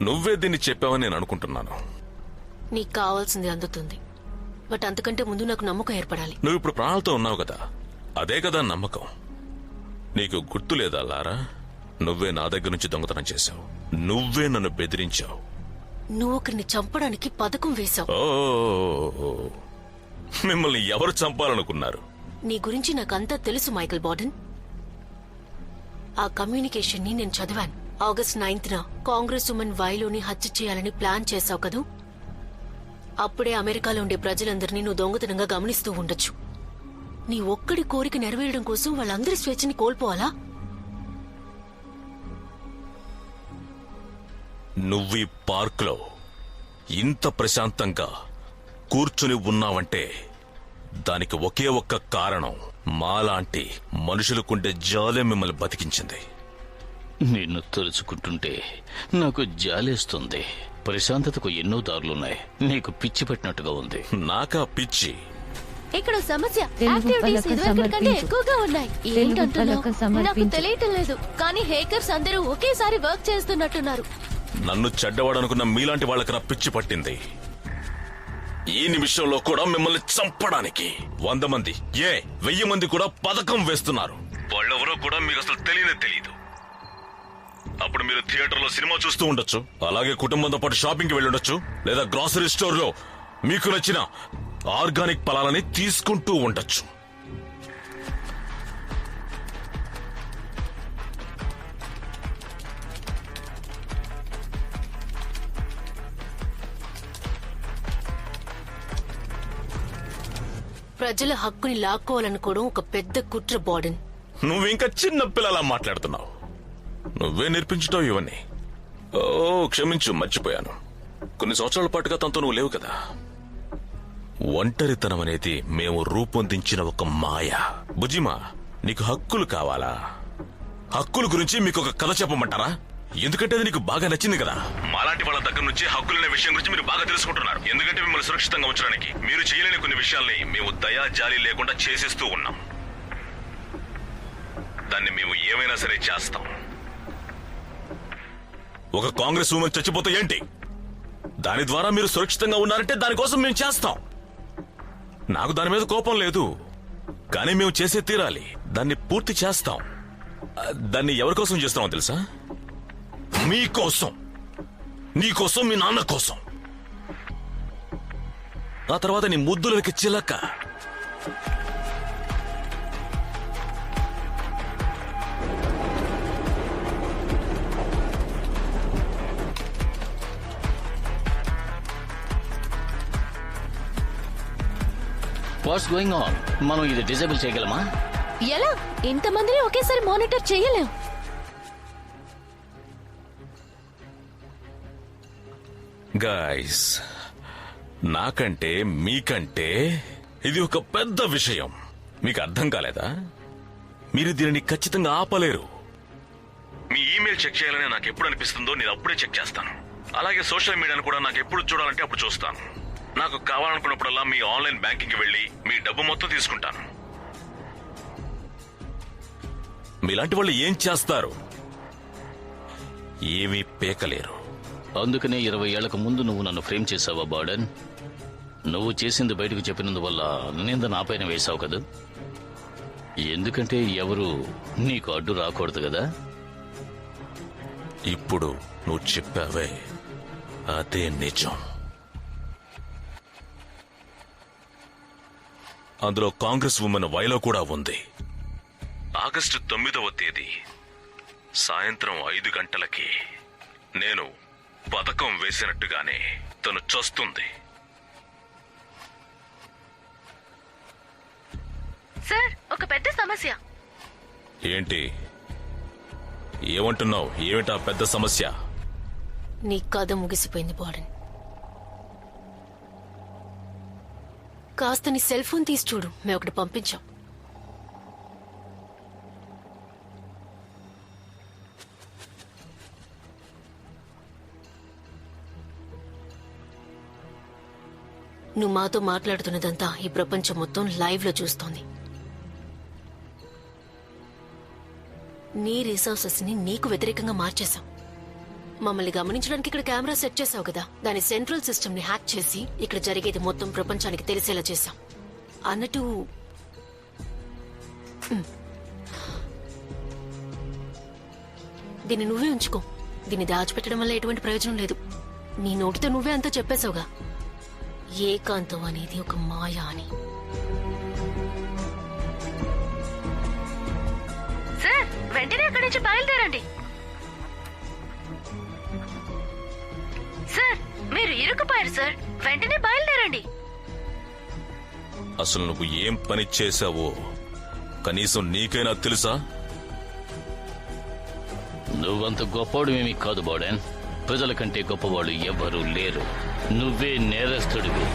నువ్వే దీన్ని చెప్పావని నేను అనుకుంటున్నాను. నీకు కావాల్సింది అందుతుంది, బట్ అంతకంటే ముందు నాకు నమ్మకం ఏర్పడాలి. నువ్వు ఇప్పుడు ప్రాణాలతో ఉన్నావు కదా, అదే కదా నమ్మకం. నీకు గుర్తు లేదా లారా? నువ్వే నా దగ్గర నుంచి దొంగతనం చేశావు. నువ్వే నన్ను బెదిరించావు. నువ్వు ఒకరిని చంపడానికి పథకం వేశావు. ఓ, మిమ్మల్ని ఎవరు చంపాలనుకున్నారు? నీ గురించి నాకంతా తెలుసు మైకేల్ బార్డన్. ఆ కమ్యూనికేషన్ ని నేను చదివాను. ఆగస్ట్ 9న కాంగ్రెస్ ఉమెన్ వైలోని హత్య చేయాలని ప్లాన్ చేశావు కదూ. అప్పుడే అమెరికాలో ఉండే ప్రజలందరినీ నువ్వు దొంగతనంగా గమనిస్తూ ఉండొచ్చు. నీ ఒక్కడి కోరిక నెరవేరడం కోసం వాళ్ళందరి స్వేచ్ఛని కోల్పోవాలా? నువ్వు ఈ పార్క్ లో ఇంత ప్రశాంతంగా కూర్చుని ఉన్నావంటే దానికి ఒకే ఒక్క కారణం. మాలాంటి మనుషులకుండే జాలే మిమ్మల్ని బతికించింది. నిన్ను తలుచుకుంటుంటే నాకు జాలేస్తుంది. ప్రశాంతతకు ఎన్నో దారులున్నాయి. నీకు పిచ్చి పెట్టినట్టుగా ఉంది. నాకా పిచ్చి? ఇక్కడ సమస్య తెలుగు యాక్టివిటీస్ పలక ఇదివరకటి కంటే సమర్పించు. ఎక్కువగా ఉన్నాయి. తెలుగు ఏంటంటున్నావు? పలక సమర్పించు. నాకు తెలియటం లేదు. కానీ హేకర్స్ అందరూ ఒకేసారి వర్క్ చేస్తున్నట్టున్నారు. నన్ను చెడ్డవాడనుకున్న మీలాంటి వాళ్ళకి నా పిచ్చి పట్టింది. ఈ నిమిషంలో కూడా మిమ్మల్ని చంపడానికి 100 మంది 1000 మంది కూడా పథకం వేస్తున్నారు. వాళ్ళెవరో కూడా మీకు అసలు తెలియదు. అప్పుడు మీరు థియేటర్లో సినిమా చూస్తూ ఉండొచ్చు, అలాగే కుటుంబంతో పాటు షాపింగ్కి వెళ్ళి ఉండొచ్చు, లేదా గ్రాసరీ స్టోర్ లో మీకు నచ్చిన ఆర్గానిక్ ఫలాలని తీసుకుంటూ ఉండొచ్చు. ప్రజల హక్కుని లాక్కోవాలనుకోవడం ఒక పెద్ద కుట్ర బాడన్. నువ్వు ఇంకా చిన్న పిల్లలా మాట్లాడుతున్నావు. నువ్వే నేర్పించటం ఇవన్నీ. ఓ క్షమించు, మర్చిపోయాను. కొన్ని సంవత్సరాల పాటుగా తనతో నువ్వు లేవు కదా. ఒంటరితనం అనేది మేము రూపొందించిన ఒక మాయ. బుజ్జిమా, నీకు హక్కులు కావాలా? హక్కుల గురించి మీకు ఒక కథ చెప్పమంటారా? ఎందుకంటే అది నీకు బాగా నచ్చింది కదా. మాలాంటి వాళ్ళ దగ్గర నుంచి హక్కులనే విషయం గురించి మీరు బాగా తెలుసుకుంటున్నారు. ఎందుకంటే మిమ్మల్ని సురక్షితంగా ఉంచడానికి మీరు చేయలేని కొన్ని విషయాల్ని మేము దయా జాలి లేకుండా చేసేస్తూ ఉన్నాం. దాన్ని మేము ఏమైనా సరే చేస్తాం. ఒక కాంగ్రెస్ ఉమెన్ చచ్చిపోతే ఏంటి? దాని ద్వారా మీరు సురక్షితంగా ఉన్నారంటే దానికోసం మేము చేస్తాం. నాకు దాని మీద కోపం లేదు, కానీ మేము చేసే తీరాలి. దాన్ని పూర్తి చేస్తాం. దాన్ని ఎవరి కోసం చేస్తామో తెలుసా? మీకోసం, నీకోసం, మీ నాన్న కోసం. ఆ తర్వాత నీ ముద్దులకి చిలక. What's going on? మనం ఇది డిజేబుల్ చేయగలమా? ఎలా? ఇంతమందిని ఒకేసారి మానిటర్ చేయలేం. గైస్, నాకంటే మీకంటే ఇది ఒక పెద్ద విషయం. మీకు అర్థం కాలేదా? మీరు దీనిని ఖచ్చితంగా ఆపలేరు. మీ ఈమెయిల్ చెక్ చేయాలని నాకు ఎప్పుడు అనిపిస్తుందో నేను అప్పుడే చెక్ చేస్తాను. అలాగే సోషల్ మీడియాను కూడా నాకు ఎప్పుడు చూడాలంటే అప్పుడు చూస్తాను. నాకు కావాలనుకున్నప్పుడల్లా మీ ఆన్లైన్ బ్యాంకింగ్కి వెళ్ళి మీ డబ్బు మొత్తం తీసుకుంటాను. మీలాంటి వాళ్ళు ఏం చేస్తారు? ఏమీ పేకలేరు. అందుకనే 20 ఏళ్లకు ముందు నువ్వు నన్ను ఫ్రేమ్ చేసావా బార్డన్? నువ్వు చేసింది బయటకు చెప్పినందువల్ల నింద నాపైన వేశావు కదా. ఎందుకంటే ఎవరు నీకు అడ్డు రాకూడదు కదా. ఇప్పుడు నువ్వు చెప్పావే, అదే నిజం. అందులో కాంగ్రెస్ ఉమెన్ వైలో కూడా ఉంది. ఆగస్టు 9వ తేదీ సాయంత్రం 5 గంటలకి నేను పథకం వేసినట్టుగానే తను చస్తుంది. సార్, ఒక పెద్ద సమస్య. ఏంటి? ఏమంటున్నావు? ఏమిటా పెద్ద సమస్య? నీ కథ ముగిసిపోయింది బాడన్. కాస్త నీ సెల్ ఫోన్ తీసి చూడు. మేము ఒకటి పంపించాం. నువ్వు మాతో మాట్లాడుతున్నదంతా ఈ ప్రపంచం మొత్తం లైవ్ లో చూస్తోంది. నీ రిసోర్సెస్ ని నీకు వ్యతిరేకంగా మార్చేశాం. మమ్మల్ని గమనించడానికి ఇక్కడ కెమెరా సెట్ చేసావు కదా. దాని సెంట్రల్ సిస్టమ్ ని హ్యాక్ చేసి ఇక్కడ జరిగేది మొత్తం ప్రపంచానికి తెలిసేలా చేశాం. అన్నట్టు దీన్ని నువ్వే ఉంచుకో. దీన్ని దాచిపెట్టడం వల్ల ఎటువంటి ప్రయోజనం లేదు. నీ నోటితో నువ్వే అంతా చెప్పేశావుగా, ఏకాంతం అనేది ఒక మాయ అని. సార్, వెంటనే అక్కడి నుంచి బయలుదేరండి. సార్, మీరు ఇరుక్కుపోయారు సార్. వెంటనే బయలుదేరండి. అసలు నువ్వు ఏం పని చేశావో కనీసం నీకైనా తెలుసా? నువ్వంత గొప్పవాడు ఏమీ కాదు బాడన్. ప్రజల కంటే గొప్పవాడు ఎవ్వరూ లేరు. నువ్వే నేరస్తుడివి.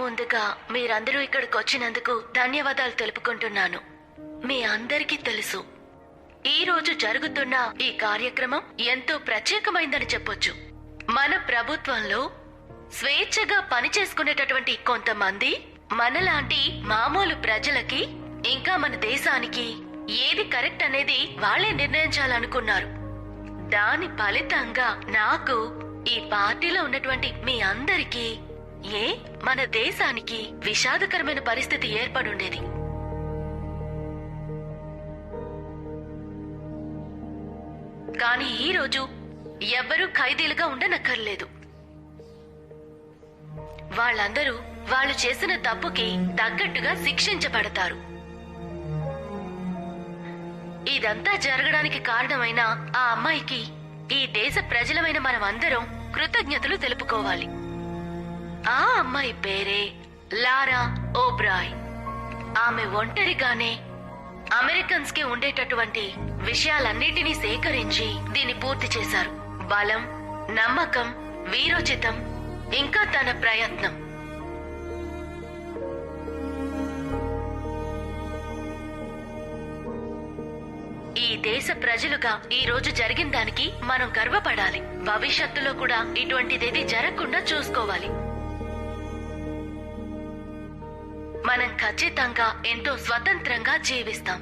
ముందుగా మీరందరూ ఇక్కడికి వచ్చినందుకు ధన్యవాదాలు తెలుపుకుంటున్నాను. మీ అందరికీ తెలుసు, ఈ రోజు జరుగుతున్న ఈ కార్యక్రమం ఎంతో ప్రత్యేకమైందని చెప్పొచ్చు. మన ప్రభుత్వంలో స్వేచ్ఛగా పనిచేసుకునేటటువంటి కొంతమంది మనలాంటి మామూలు ప్రజలకి ఇంకా మన దేశానికి ఏది కరెక్ట్ అనేది వాళ్లే నిర్ణయించాలనుకున్నారు. దాని ఫలితంగా నాకు ఈ పార్టీలో ఉన్నటువంటి మీ అందరికీ మన దేశానికి విషాదకరమైన పరిస్థితి ఏర్పడుండేది. కానీ ఈ రోజు ఎవ్వరూ ఖైదీలుగా ఉండనక్కర్లేదు. వాళ్ళందరూ వాళ్ళు చేసిన తప్పుకి తగ్గట్టుగా శిక్షించబడతారు. ఇదంతా జరగడానికి కారణమైన ఆ అమ్మాయికి ఈ దేశ ప్రజలమైన మనమందరం కృతజ్ఞతలు తెలుపుకోవాలి. ఆ అమ్మాయి పేరే లారా ఓబ్రాయ్. ఆమె ఒంటరిగానే అమెరికన్స్ కి ఉండేటటువంటి విషయాలన్నిటినీ సేకరించి దీన్ని పూర్తి చేశారు. బలం, నమ్మకం, వీరోచితం, ఇంకా తన ప్రయత్నం. ఈ దేశ ప్రజలుగా ఈ రోజు జరిగిన దానికి మనం గర్వపడాలి. భవిష్యత్తులో కూడా ఇటువంటిదేది జరగకుండా చూసుకోవాలి. మనం ఖచ్చితంగా ఎంతో స్వతంత్రంగా జీవిస్తాం.